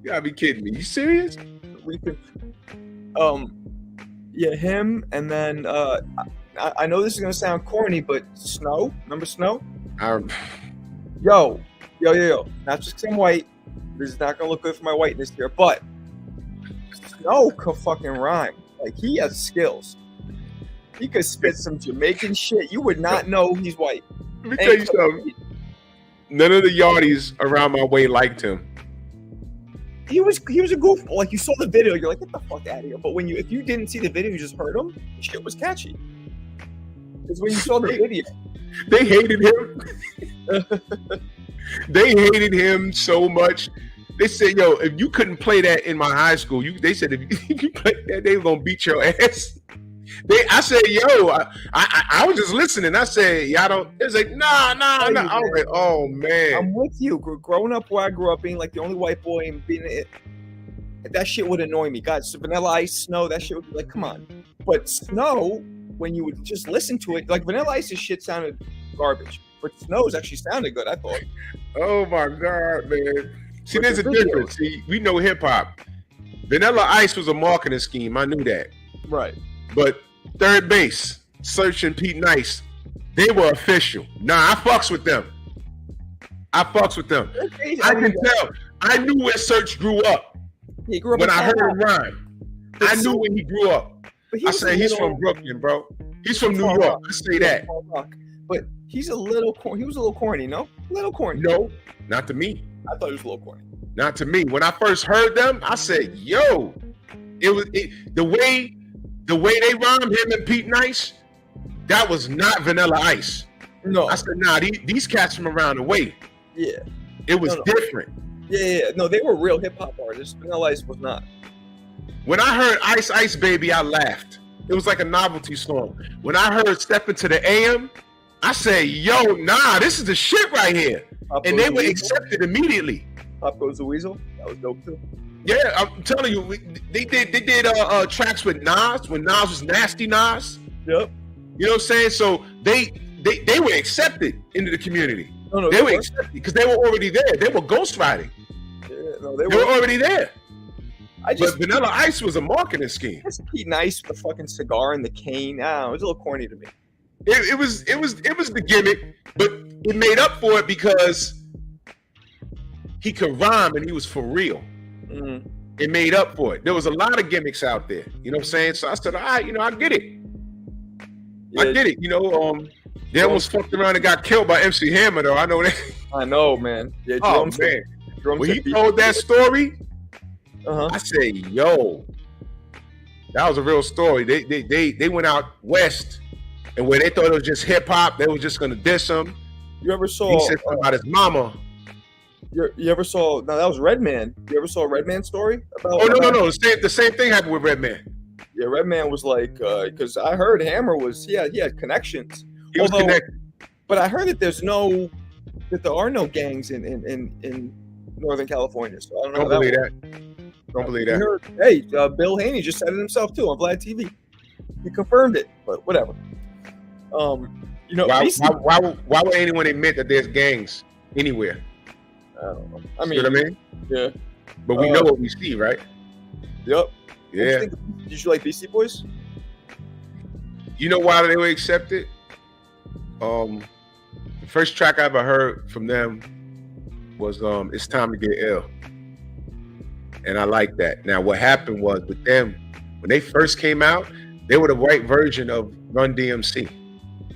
You gotta be kidding me. You serious? Yeah, him, and then I know this is gonna sound corny, but Snow, remember Snow? Yo. Not just because I'm white. This is not gonna look good for my whiteness here, but Snow could fucking rhyme. Like, he has skills. He could spit some Jamaican shit. You would not know he's white. Let me tell you something. None of the yardies around my way liked him. He was a goof. Like, you saw the video, you're like, get the fuck out of here. But if you didn't see the video, you just heard him, the shit was catchy. Because when you saw the video, they hated him. They hated him so much. They said, yo, if you couldn't play that in my high school, they said if you played that, they were gonna beat your ass. I said, yo, I was just listening. I said, y'all don't. It was like, nah. I was like, oh man. I'm with you. Growing up where I grew up, being like the only white boy and being it, that shit would annoy me. God, so Vanilla Ice, Snow, that shit would be like, come on. But Snow, when you would just listen to it, like Vanilla Ice's shit sounded garbage, but Snow's actually sounded good, I thought. Oh my God, man. See, there's a difference. See, we know hip hop. Vanilla Ice was a marketing scheme. I knew that. Right. But Third Base, Search and Pete Nice, they were official. Nah, I fucks with them. I can tell. I knew where Search grew up. He grew up when I heard him rhyme. I knew when he grew up. I said, he's from Brooklyn, bro. He's from New York. I say that. But he's a little corny. He was a little corny, no? A little corny. No, not to me. I thought he was a little corny. Not to me. When I first heard them, I said, yo, the way they rhymed him and Pete Nice, that was not Vanilla Ice. No. I said, nah, these cats from around the way. Yeah. It was different. Yeah. No, they were real hip hop artists. Vanilla Ice was not. When I heard Ice Ice Baby, I laughed. It was like a novelty song. When I heard Step Into the AM, I said, yo, nah, this is the shit right here. And they were accepted immediately. Pop Goes the Weasel. That was dope too. Yeah, I'm telling you, they did tracks with Nas when Nas was Nasty Nas. Yep. You know what I'm saying? So they were accepted into the community. No, they were accepted because they were already there. They were ghostwriting. Yeah, no, they were already there. But Vanilla Ice was a marketing scheme. Just Pete Nice with the fucking cigar and the cane. It was a little corny to me. It was the gimmick, but it made up for it because he could rhyme and he was for real. Mm. It made up for it. There was a lot of gimmicks out there. You know what I'm saying? So I said, all right, I get it. Yeah. I get it. They almost fucked around and got killed by MC Hammer, though. I know that. I know, man. Yeah, Oh, man. When he told that story, I said, yo, that was a real story. They went out west, and where they thought it was just hip hop, they were just gonna diss him. You ever saw? He said something about his mama. You ever saw? No, that was Redman. You ever saw a Redman story about? Oh no. The same thing happened with Redman. Yeah, Redman was like, because I heard Hammer was he had connections. He was connected. But I heard that there are no gangs in Northern California. So I don't know. Don't believe that. Don't believe that. Hey, Bill Haney just said it himself too on Vlad TV. He confirmed it, but whatever. Why would anyone admit that there's gangs anywhere? I don't know. I mean, you know what I mean? Yeah. But we know what we see, right? Yep. Yeah. Did you like Beastie Boys? You know why they were accepted? The first track I ever heard from them was "It's Time to Get Ill," and I like that. Now, what happened was with them when they first came out, they were the white version of Run DMC,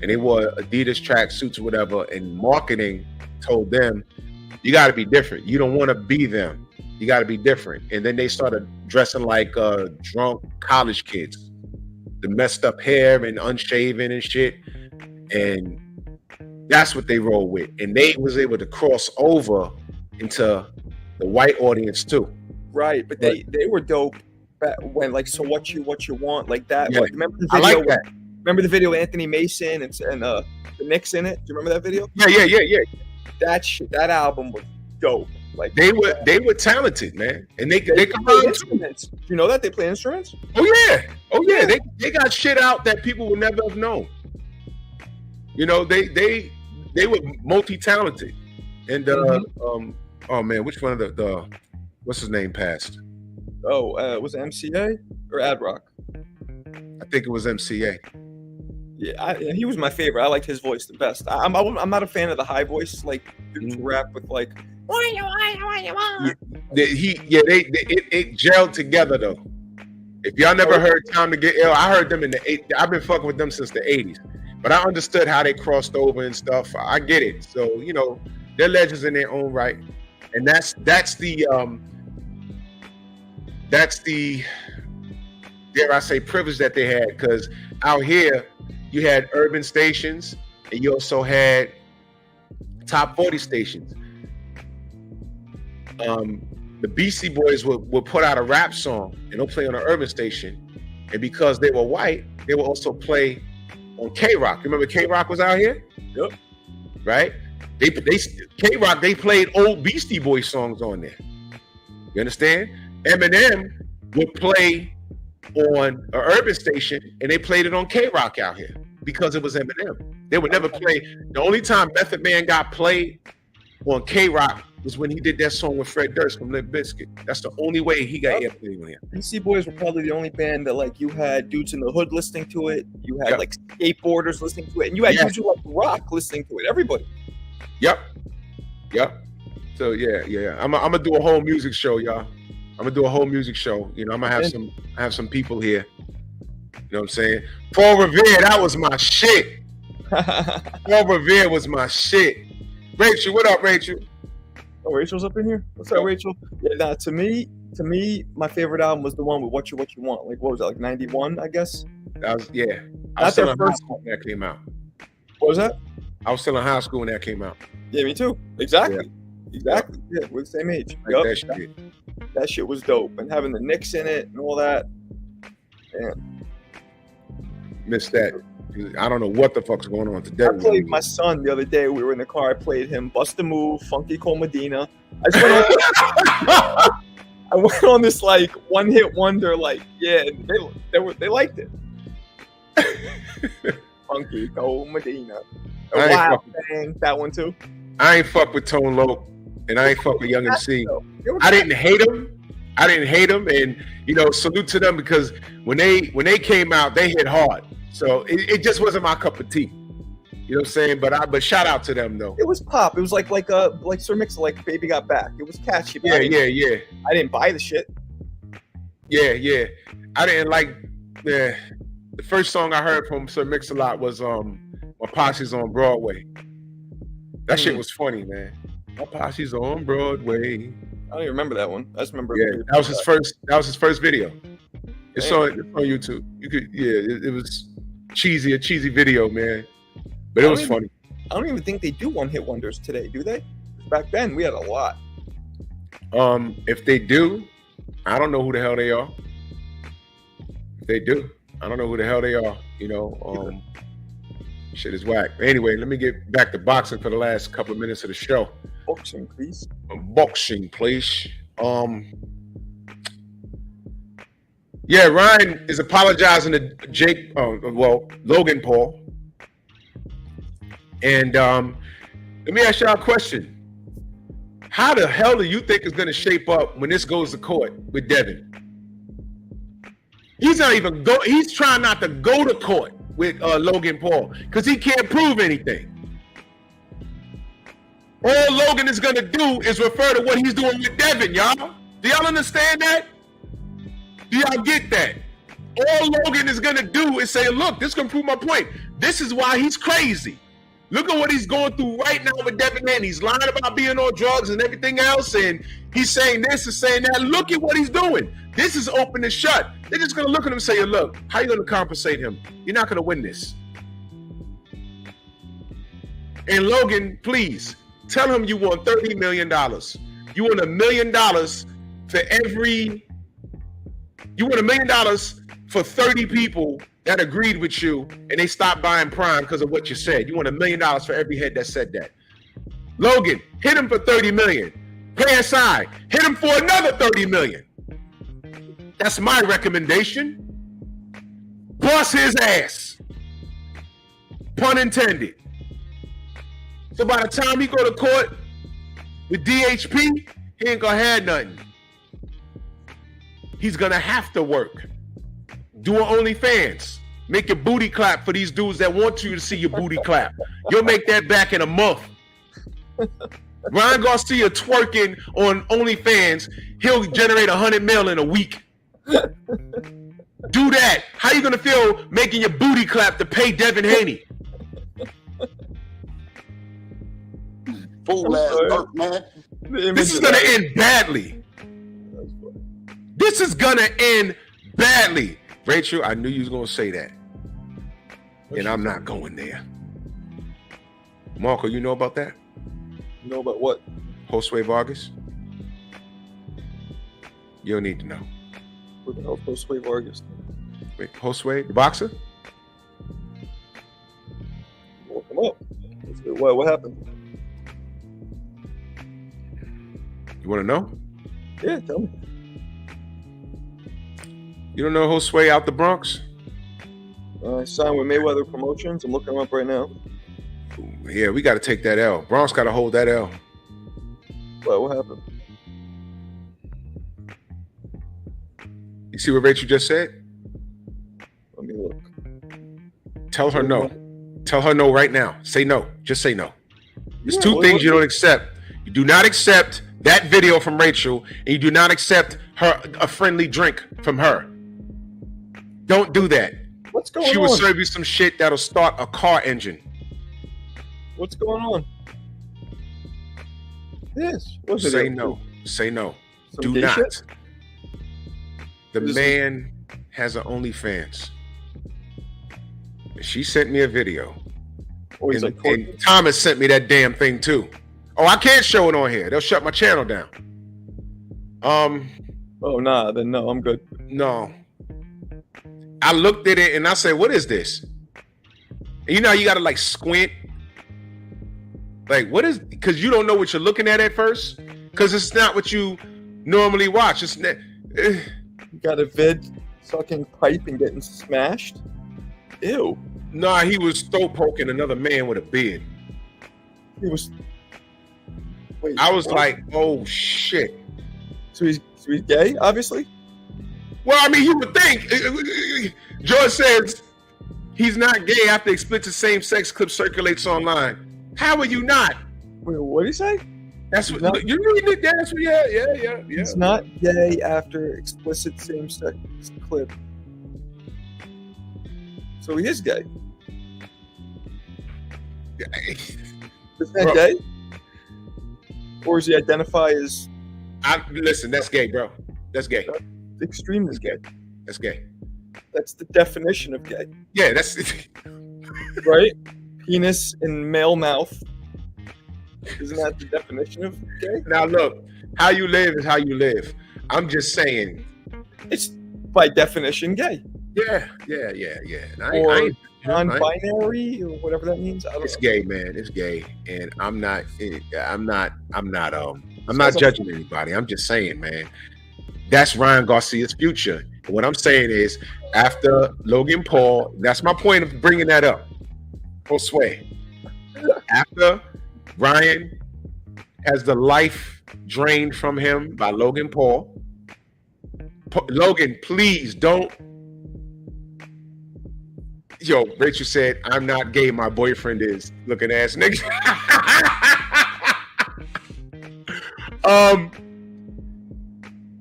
and they wore Adidas track suits or whatever. And marketing told them, "You got to be different. You don't want to be them. You got to be different." And then they started dressing like drunk college kids, the messed up hair and unshaven and shit, and that's what they roll with. And they was able to cross over into the white audience too. Right, but they were dope back when, like, So What You Want, like that. Yeah. Like, remember the I video? like that. Remember the video with Anthony Mason and the Knicks in it? Do you remember that video? Yeah. That album was dope. Like they were talented, man, and they play can run too. instruments. Do you know that they play instruments? Oh yeah. They got shit out that people would never have known. They were multi-talented, and oh man, which one of the what's his name passed? Was it MCA or Ad Rock? I think it was MCA. Yeah, he was my favorite. I liked his voice the best. I'm not a fan of the high voice, like dudes who rap with like. It gelled together though. If y'all never heard Time to Get Ill, I heard them in the 80s. I've been fucking with them since the 80s. But I understood how they crossed over and stuff. I get it. So, they're legends in their own right. And that's the dare I say, privilege that they had, because out here you had urban stations and you also had top 40 stations. The Beastie Boys would put out a rap song and they'll play on an urban station, and because they were white, they would also play on K-Rock. Remember K-Rock was out here? Yep. Right? K-Rock, they played old Beastie Boys songs on there. You understand? Eminem would play on an urban station and they played it on K-Rock out here because it was Eminem. They would never play. The only time Method Man got played on K-Rock was when he did that song with Fred Durst from Limp Bizkit. That's the only way he got airplay with him. Beastie Boys were probably the only band that, like, you had dudes in the hood listening to it, you had like skateboarders listening to it, and you had dudes who like rock listening to it. Everybody. Yep. So yeah. I'm gonna do a whole music show, y'all. I'm gonna do a whole music show. I'm gonna have some people here. You know what I'm saying? Paul Revere, that was my shit. Paul Revere was my shit. Rachel, what up, Rachel? Oh, Rachel's up in here. What's up, Rachel? Yeah, nah, to me, my favorite album was the one with What You Want. Like, what was that? Like 91, I guess. I was still in high school when that came out. What was that? I was still in high school when that came out. Yeah, me too. Exactly. Yeah, we're the same age. That shit was dope, and having the Knicks in it and all that. Man, missed that. I don't know what the fuck's going on today. I played my son the other day. We were in the car. I played him Bust a Move, Funky Cole Medina. I went on this like one hit wonder. Like, yeah, they liked it. Funky Cole Medina. Wow, bang, that one too. I ain't fuck with Tone Loc, and I ain't fuck with Young MC. I didn't hate him. I didn't hate them, and you know, salute to them because when they came out, they hit hard. So it just wasn't my cup of tea. You know what I'm saying? But shout out to them though. It was pop. It was like Sir Mix-a, like Baby Got Back. It was catchy. Yeah. I didn't buy the shit. Yeah. I didn't like the first song I heard from Sir Mix-a-Lot was My Posse's on Broadway. That shit was funny, man. My Posse's on Broadway. I don't even remember that one. I just remember. Yeah, that was his first. That was his first video. It's on YouTube. You could, it was a cheesy video, man. But it was funny. I don't even think they do one-hit wonders today, do they? Back then, we had a lot. If they do, I don't know who the hell they are. If they do, I don't know who the hell they are. You know, shit is whack. Anyway, let me get back to boxing for the last couple of minutes of the show. Boxing, please. Boxing, please. Yeah, Ryan is apologizing to Logan Paul. And let me ask y'all a question. How the hell do you think it's going to shape up when this goes to court with Devin? He's trying not to go to court with Logan Paul because he can't prove anything. All Logan is going to do is refer to what he's doing with Devin, y'all. Do y'all understand that? Do y'all get that? All Logan is going to do is say, look, this can prove my point. This is why he's crazy. Look at what he's going through right now with Devin Haney. He's lying about being on drugs and everything else, and he's saying this and saying that. Look at what he's doing. This is open and shut. They're just going to look at him and say, look, how are you going to compensate him? You're not going to win this. And Logan, please, tell him you want $30 million. You want $1 million for every... You want $1 million for 30 people that agreed with you and they stopped buying Prime because of what you said. You want $1 million for every head that said that. Logan, hit him for $30 million. KSI, hit him for another $30 million. That's my recommendation. Bust his ass. Pun intended. So by the time he go to court with DHP, he ain't gonna have nothing. He's gonna have to work. Do an OnlyFans. Make your booty clap for these dudes that want you to see your booty clap. You'll make that back in a month. Ryan Garcia twerking on OnlyFans, he'll generate 100 mil in a week. Do that. How you gonna feel making your booty clap to pay Devin Haney? Fool ass Earth, man. This is gonna end badly. This is gonna end badly. Rachel, I knew you was gonna say that. And I'm not going there. Marco, you know about that? You know about what? Josue Vargas? You don't need to know. What the hell is Josue Vargas? Wait, Josue, the boxer? Look him up. What happened? You want to know? Yeah, tell me. You don't know Josue out the Bronx? I signed with Mayweather Promotions. I'm looking him up right now. Yeah, we got to take that L. Bronx got to hold that L. What happened? You see what Rachel just said? Let me look. Tell her no. Tell her no right now. Say no. Just say no. There's Yeah, two things you don't accept. You do not accept that video from Rachel, and you do not accept a friendly drink from her. Don't do that. What's going on? She will serve you some shit that'll start a car engine. What's going on? Yes. What's it? Say no. Say no. Some Do gay not. shit? The man has an OnlyFans. She sent me a video. Oh, he's And, like, and Thomas sent me that damn thing too. Oh, I can't show it on here. They'll shut my channel down. oh, nah, then no, I'm good. No. I looked at it and I said, what is this? And you know, you gotta like squint. Like, what is, because you don't know what you're looking at first. Because it's not what you normally watch. It's not, You got a vid sucking pipe and getting smashed? Ew. nah, he was throat poking another man with a beard. He was. Wait, I was what? like, oh shit. So he's gay, obviously. Well, I mean, you would think. George says he's not gay after explicit same-sex clip circulates online. How are you not? Wait, what did he say? That's what you reading it. That's what. Yeah. He's not gay after explicit same-sex clip. So he is gay. Is that gay? Or does he identify as? Listen, that's gay, bro. That's gay. Extremely gay. That's gay. That's the definition of gay. Yeah, that's right. Penis in male mouth. Isn't that the definition of gay? Now look, how you live is how you live. I'm just saying. It's by definition gay. Yeah. Or non-binary or whatever that means. It's gay, man. It's gay, and I'm not judging anybody. I'm just saying, man. That's Ryan Garcia's future. And what I'm saying is, after Logan Paul, that's my point of bringing that up. Josue. After Ryan has the life drained from him by Logan Paul. Logan, please don't. Yo, Rachel said, I'm not gay, my boyfriend is. Looking ass nigga.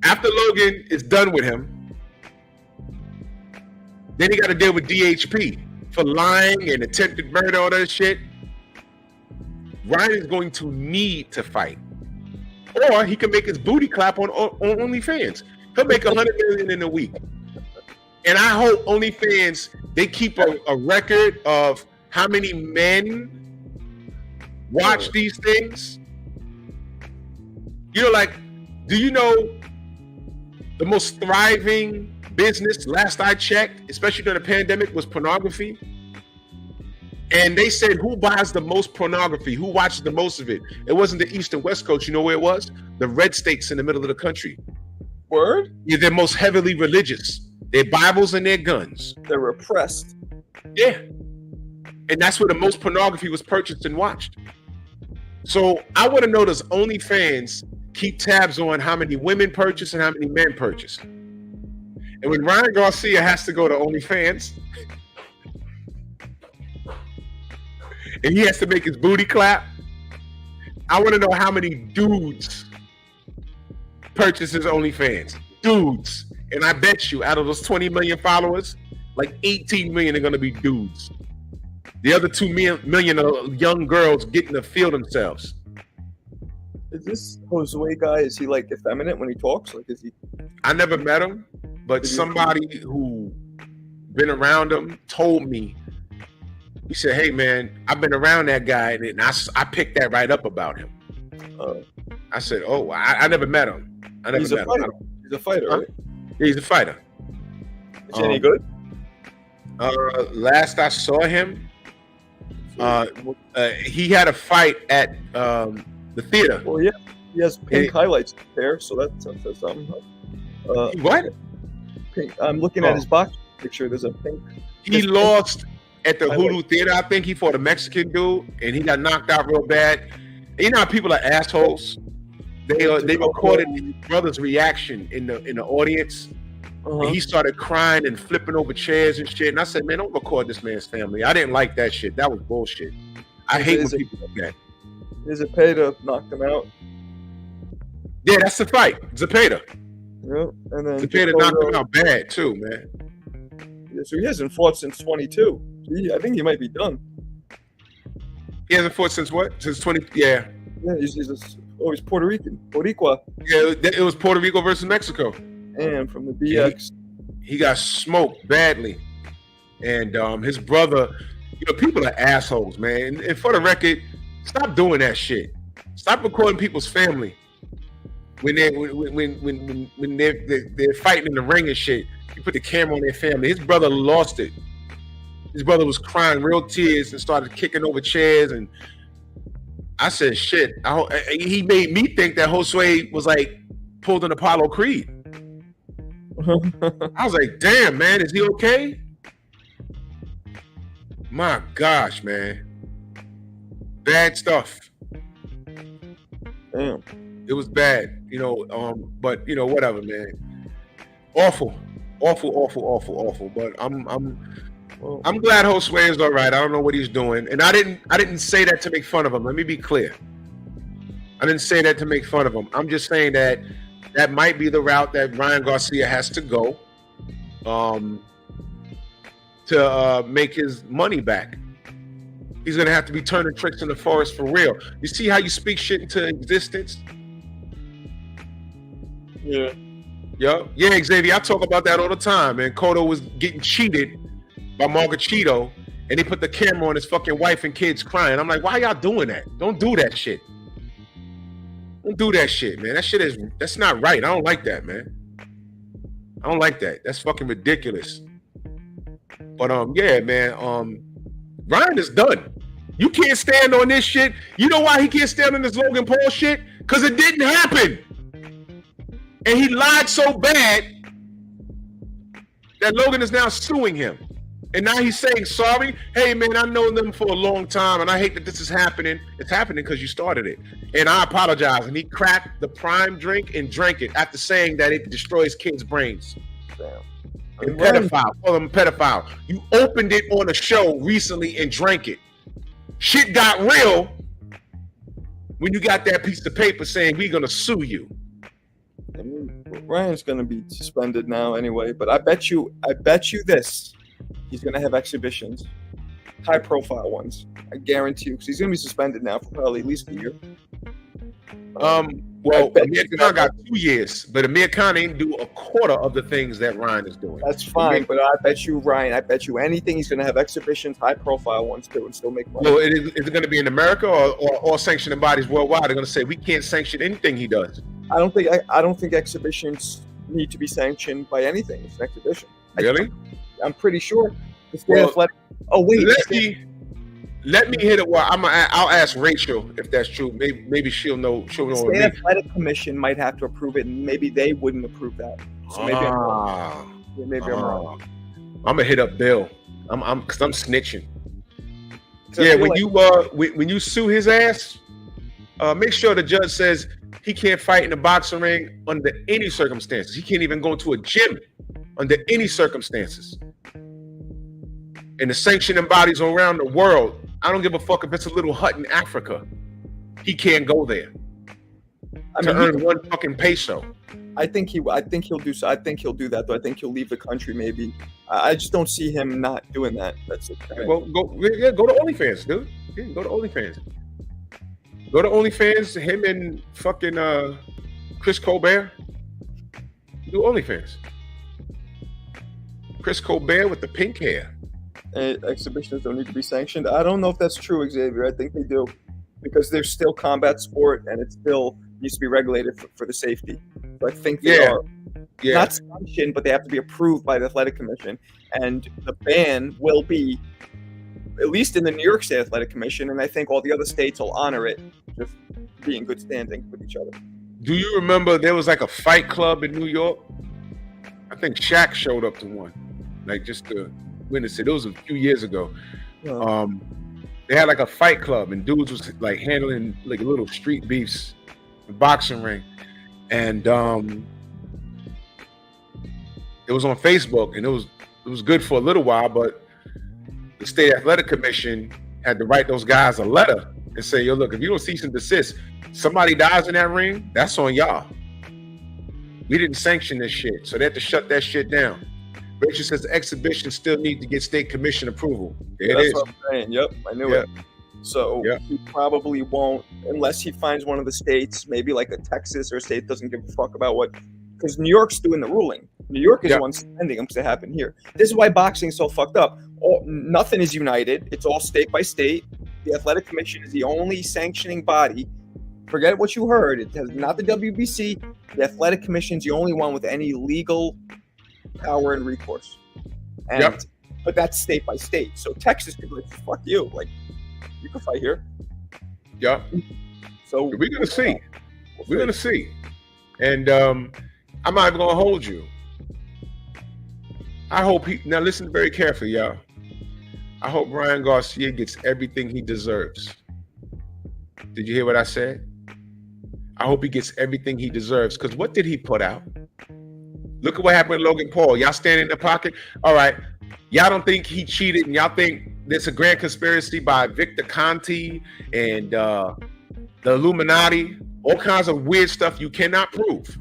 After Logan is done with him, then he got to deal with DHP for lying and attempted murder, all that shit. Ryan is going to need to fight, or he can make his booty clap on OnlyFans. He'll make $100 million in a week, and I hope OnlyFans they keep a record of how many men watch these things. You know, like, do you know the most thriving business, last I checked, especially during the pandemic, was pornography? And they said, who buys the most pornography? Who watches the most of it? It wasn't the East and West Coast. You know where it was? The red states in the middle of the country. Word? Yeah, they're most heavily religious. Their Bibles and their guns. They're repressed. Yeah. And that's where the most pornography was purchased and watched. So I want to know, does OnlyFans keep tabs on how many women purchase and how many men purchase? And when Ryan Garcia has to go to OnlyFans and he has to make his booty clap, I want to know how many dudes purchases OnlyFans. Dudes. And I bet you out of those 20 million followers, like 18 million are going to be dudes. The other 2 million are young girls getting to feel themselves. Is this Josue guy, is he like effeminate when he talks? Like, is he? I never met him, but somebody who been around him told me, he said, hey man, I've been around that guy and I picked that right up about him. I said, oh, I never met him. I never met him. He's a fighter, right? Yeah, he's a fighter. Is he any good? Last I saw him, he had a fight at the theater. Well, yeah, he has pink highlights there, so that says something. What? Pink. I'm looking at his box picture. There's a pink. He lost at the Hulu Theater. I think he fought a Mexican dude, and he got knocked out real bad. You know how people are assholes. They recorded his brother's reaction in the audience. And he started crying and flipping over chairs and shit. And I said, man, don't record this man's family. I didn't like that shit. That was bullshit. I hate when people like that. Is it pay to knock them out? Yeah, that's the fight. Zapata. Yeah, and then Zapata knocked him out bad too, man. Yeah, so he hasn't fought since 22. I think he might be done. He hasn't fought since what? Since 20? Yeah. Yeah, he's Puerto Rican. Boricua. Yeah, it was Puerto Rico versus Mexico. And from the BX. He got smoked badly. And his brother, you know, people are assholes, man. And for the record, stop doing that shit. Stop recording people's family when they're fighting in the ring and shit. You put the camera on their family. His brother lost it. His brother was crying real tears and started kicking over chairs. And I said, shit. He made me think that Josue was like pulled an Apollo Creed. I was like, damn, man, is he okay? My gosh, man. Bad stuff. Damn. It was bad, you know. But you know, whatever, man. Awful. But I'm glad Josue is all right. I don't know what he's doing, and I didn't say that to make fun of him. Let me be clear. I didn't say that to make fun of him. I'm just saying that might be the route that Ryan Garcia has to go to make his money back. He's gonna have to be turning tricks in the forest for real. You see how you speak shit into existence? Yeah. Yeah, Xavier. I talk about that all the time. And Cotto was getting cheated by Margachito, and he put the camera on his fucking wife and kids crying. I'm like, why y'all doing that? Don't do that shit. Don't do that shit, man. That's not right. I don't like that, man. I don't like that. That's fucking ridiculous. But yeah, man. Ryan is done. You can't stand on this shit. You know why he can't stand on this Logan Paul shit? Because it didn't happen. And he lied so bad that Logan is now suing him. And now he's saying sorry. Hey, man, I know them for a long time, and I hate that this is happening. It's happening because you started it. And I apologize. And he cracked the Prime drink and drank it after saying that it destroys kids' brains. And pedophile. Call him a pedophile. You opened it on a show recently and drank it. Shit got real when you got that piece of paper saying we're going to sue you. I mean, Ryan's going to be suspended now anyway, but I bet you this. He's going to have exhibitions, high-profile ones. I guarantee you, because he's going to be suspended now for probably at least a year. Well, Amir Khan got 2 years, but Amir Khan ain't do a quarter of the things that Ryan is doing. That's fine, but I bet you, Ryan, anything, he's going to have exhibitions, high-profile ones too, and still make money. Well, is it going to be in America or all sanctioning bodies worldwide? They're going to say we can't sanction anything he does. I don't think exhibitions need to be sanctioned by anything. It's an exhibition. Really? I'm pretty sure. The State Athletic. Oh wait. Let me hit it. Well, I'll ask Rachel if that's true. Maybe she'll know. The State Athletic Commission might have to approve it, and maybe they wouldn't approve that. So maybe I'm wrong. I'm wrong. I'm gonna hit up Bill. Because I'm snitching. Yeah, when you sue his ass, make sure the judge says he can't fight in a boxing ring under any circumstances. He can't even go to a gym under any circumstances. And the sanctioning bodies around the world, I don't give a fuck if it's a little hut in Africa. He can't go there to earn one fucking peso. I think he'll do so. I think he'll do that, though. I think he'll leave the country. Maybe. I just don't see him not doing that. That's it. Well, go to OnlyFans, dude. Yeah, go to OnlyFans. Go to OnlyFans. Him and fucking Chris Colbert. Do OnlyFans. Chris Colbert with the pink hair. Exhibitions don't need to be sanctioned. I don't know if that's true, Xavier. I think they do, because there's still combat sport and it still needs to be regulated for the safety. So I think they are not sanctioned, but they have to be approved by the Athletic Commission. And the ban will be, at least in the New York State Athletic Commission, and I think all the other states will honor it, just be in good standing with each other. Do you remember there was like a fight club in New York? I think Shaq showed up to one, like just to witness it. It was a few years ago. They had like a fight club, and dudes was like handling like little street beefs, the boxing ring, and it was on Facebook, and it was good for a little while, but the State Athletic Commission had to write those guys a letter and say, yo, look, if you don't cease and desist, somebody dies in that ring, that's on y'all. We didn't sanction this shit, so they had to shut that shit down. Rachel says the exhibition still need to get state commission approval. That's what I'm saying. Yep, I knew it. So he probably won't, unless he finds one of the states, maybe like a Texas or a state doesn't give a fuck about what, because New York's doing the ruling. New York is the one suspending them because it happened here. This is why boxing is so fucked up. Nothing is united. It's all state by state. The Athletic Commission is the only sanctioning body. Forget what you heard. It has not the WBC. The Athletic Commission is the only one with any legal power and recourse. And but that's state by state. So Texas could be like, fuck you. Like, you can fight here. Yeah. So we're gonna see. We're gonna see. And I'm not even gonna hold you. I hope now listen very carefully, y'all. I hope Ryan Garcia gets everything he deserves. Did you hear what I said? I hope he gets everything he deserves. Because what did he put out? Look at what happened with Logan Paul. Y'all standing in the pocket? All right. Y'all don't think he cheated, and y'all think there's a grand conspiracy by Victor Conti and the Illuminati, all kinds of weird stuff you cannot prove.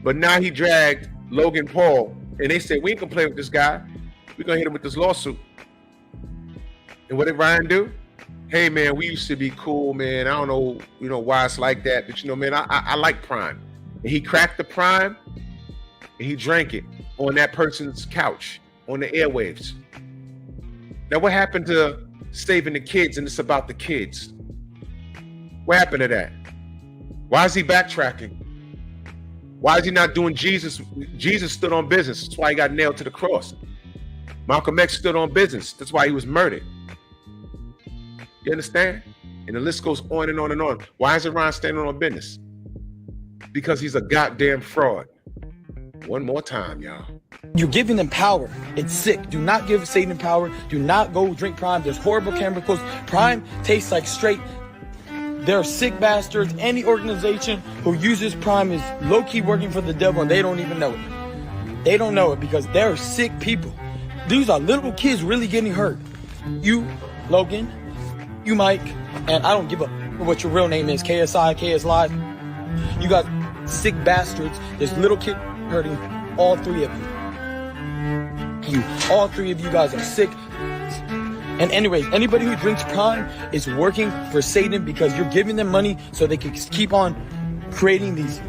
But now he dragged Logan Paul, and they said, we ain't gonna play with this guy. We're gonna hit him with this lawsuit. And what did Ryan do? Hey man, we used to be cool, man. I don't know, why it's like that, but man, I like Prime. And he cracked the Prime, and he drank it on that person's couch, on the airwaves. Now, what happened to saving the kids, and it's about the kids? What happened to that? Why is he backtracking? Why is he not doing Jesus? Jesus stood on business. That's why he got nailed to the cross. Malcolm X stood on business. That's why he was murdered. You understand? And the list goes on and on and on. Why isn't Ryan standing on business? Because he's a goddamn fraud. One more time, y'all. You're giving them power. It's sick. Do not give Satan power. Do not go drink Prime. There's horrible chemicals. Prime tastes like straight. They're sick bastards. Any organization who uses Prime is low-key working for the devil, and they don't even know it. They don't know it because they're sick people. These are little kids really getting hurt. You, Logan, you, Mike, and I don't give a what your real name is, KSI, KS Live. You got sick bastards. There's little kid hurting all three of you. All three of you guys are sick. And anyways, anybody who drinks Prime is working for Satan because you're giving them money so they can keep on creating these.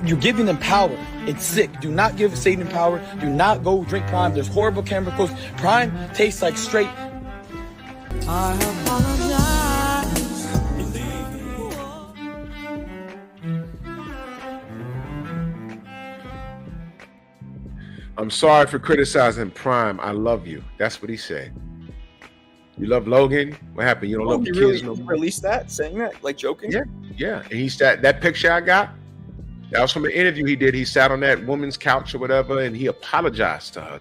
You're giving them power. It's sick. Do not give Satan power. Do not go drink Prime. There's horrible chemicals. Prime tastes like straight. I apologize. I'm sorry for criticizing Prime. I love you. That's what he said. You love Logan? What happened? You don't love the kids no more? Released that, saying that, like joking? Yeah. And he sat, that picture I got, that was from an interview he did. He sat on that woman's couch or whatever, and he apologized to her.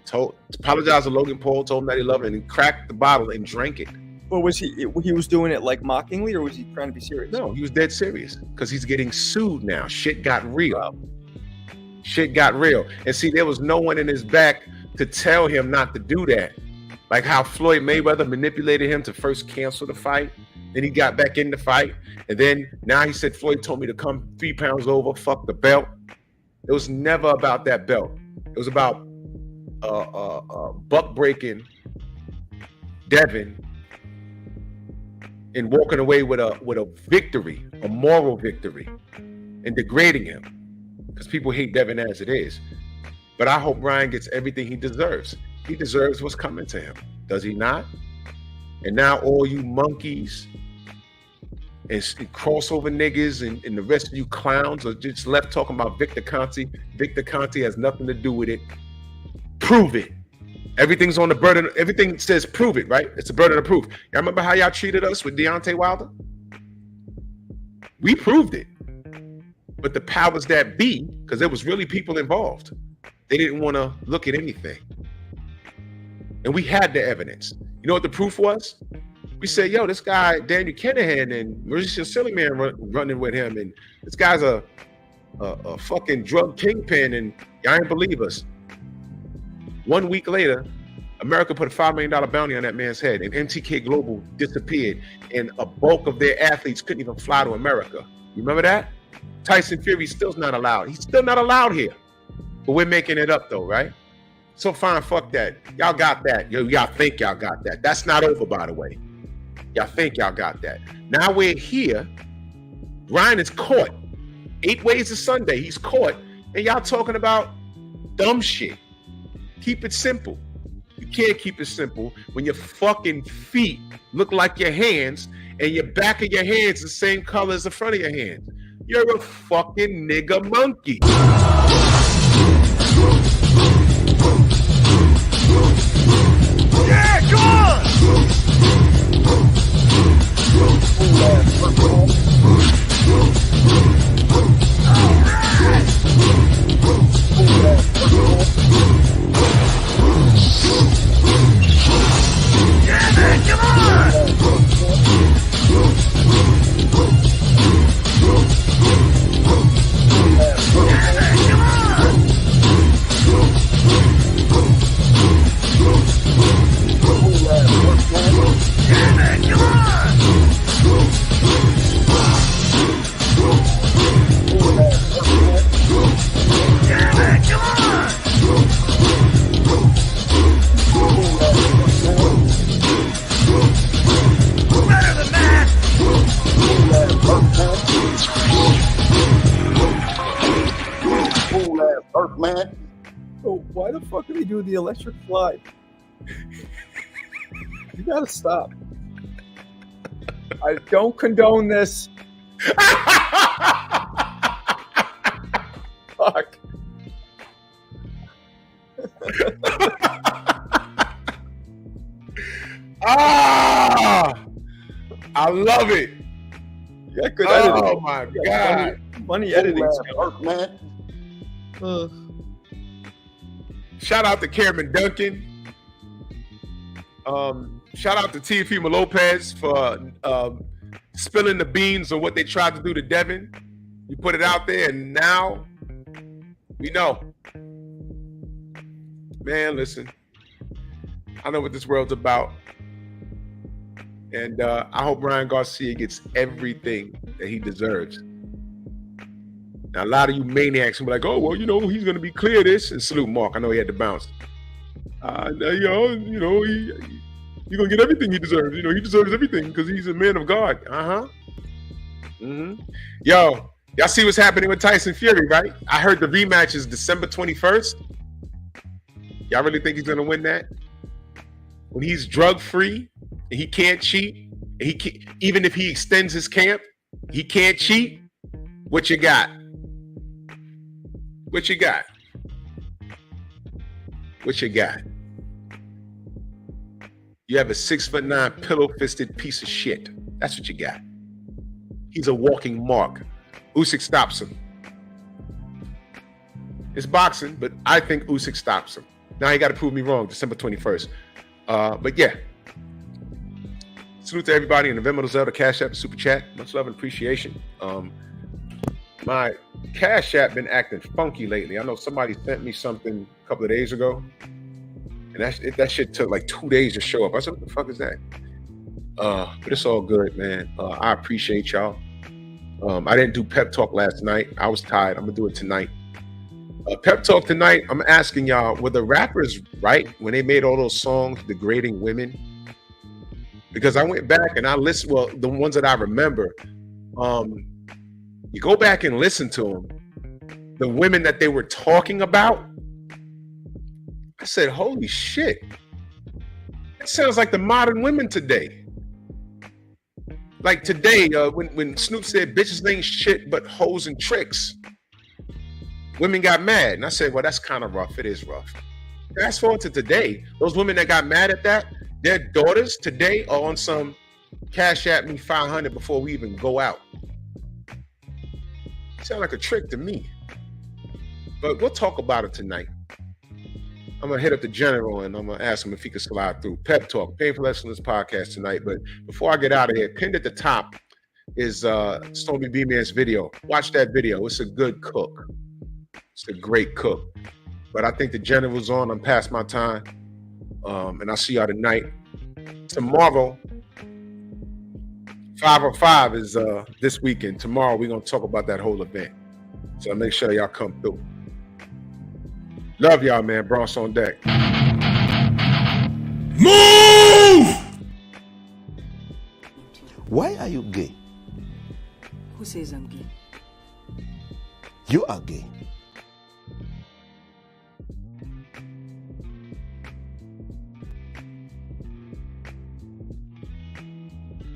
Apologized to Logan Paul, told him that he loved him, and he cracked the bottle and drank it. Well, was he was doing it like mockingly, or was he trying to be serious? No, he was dead serious because he's getting sued now. Shit got real. Shit got real. And see, there was no one in his back to tell him not to do that. Like how Floyd Mayweather manipulated him to first cancel the fight. Then he got back in the fight. And then now he said, Floyd told me to come 3 pounds over, fuck the belt. It was never about that belt. It was about buck breaking Devin and walking away with a victory, a moral victory, and degrading him. Because people hate Devin as it is. But I hope Ryan gets everything he deserves. He deserves what's coming to him. Does he not? And now all you monkeys and crossover niggas and the rest of you clowns are just left talking about Victor Conti. Victor Conti has nothing to do with it. Prove it. Everything's on the burden. Everything says prove it, right? It's a burden of proof. Y'all remember how y'all treated us with Deontay Wilder? We proved it. But the powers that be, because there was really people involved, they didn't want to look at anything. And we had the evidence. You know what the proof was? We said, yo, this guy, Daniel Kinahan and Mauricio Silliman running with him. And this guy's a fucking drug kingpin. And y'all ain't believe us. 1 week later, America put a $5 million bounty on that man's head. And MTK Global disappeared. And a bulk of their athletes couldn't even fly to America. You remember that? Tyson Fury still's not allowed. He's still not allowed here. But we're making it up though, right? So fine, fuck that. Y'all got that. Y'all think y'all got that. That's not over, by the way. Y'all think y'all got that. Now we're here. Ryan is caught. 8 ways to Sunday. He's caught. And y'all talking about dumb shit. Keep it simple. You can't keep it simple when your fucking feet look like your hands and your back of your hands the same color as the front of your hands. You're a fucking nigga monkey. Yeah, come on! Yeah, man, come on! Why the fuck did he do the electric slide? You gotta stop. I don't condone this. Fuck. I love it. Yeah, good editing. Oh my God. Funny editing. Earth, man. Shout out to Cameron Duncan. Shout out to Teofimo Lopez for spilling the beans on what they tried to do to Devin. You put it out there, and now we know. Man, listen. I know what this world's about. And I hope Ryan Garcia gets everything that he deserves. Now, a lot of you maniacs will be like, oh, well, you know, he's going to be clear this. And salute Mark. I know he had to bounce. He's going to get everything he deserves. You know, he deserves everything because he's a man of God. Yo, y'all see what's happening with Tyson Fury, right? I heard the rematch is December 21st. Y'all really think he's going to win that? When he's drug-free, and he can't cheat, and even if he extends his camp, he can't cheat. What you got? What you got? What you got? You have a 6'9" pillow-fisted piece of shit. That's what you got. He's a walking mark. Usyk stops him. It's boxing, but I think Usyk stops him. Now you got to prove me wrong. December 21st. But yeah. Salute to everybody in the Venmo, Zelda, Cash App, Super Chat. Much love and appreciation. My Cash App been acting funky lately. I know somebody sent me something a couple of days ago, and that shit took like 2 days to show up. I said, what the fuck is that? But it's all good, man. I appreciate y'all. I didn't do pep talk last night. I was tired. I'm gonna do it tonight. Pep talk tonight. I'm asking y'all, were the rappers right when they made all those songs degrading women? Because I went back and I listened, well, the ones that I remember, you go back and listen to them, the women that they were talking about, I said, holy shit. It sounds like the modern women today. Like today, when Snoop said bitches ain't shit but hoes and tricks, women got mad. And I said, well, that's kind of rough. It is rough. Fast forward to today, those women that got mad at that, their daughters today are on some Cash App me 500 before we even go out. Sound like a trick to me. But we'll talk about it tonight. I'm going to hit up the general and I'm going to ask him if he could slide through. Pep Talk, Painful Excellence podcast tonight. But before I get out of here, pinned at the top is Stormy B-Man's video. Watch that video. It's a good cook. It's a great cook. But I think the general's on. I'm past my time. And I'll see y'all tonight. Tomorrow, 505 is this weekend. Tomorrow, we're going to talk about that whole event. So make sure y'all come through. Love y'all, man. Bronx on deck. Move! Why are you gay? Who says I'm gay? You are gay.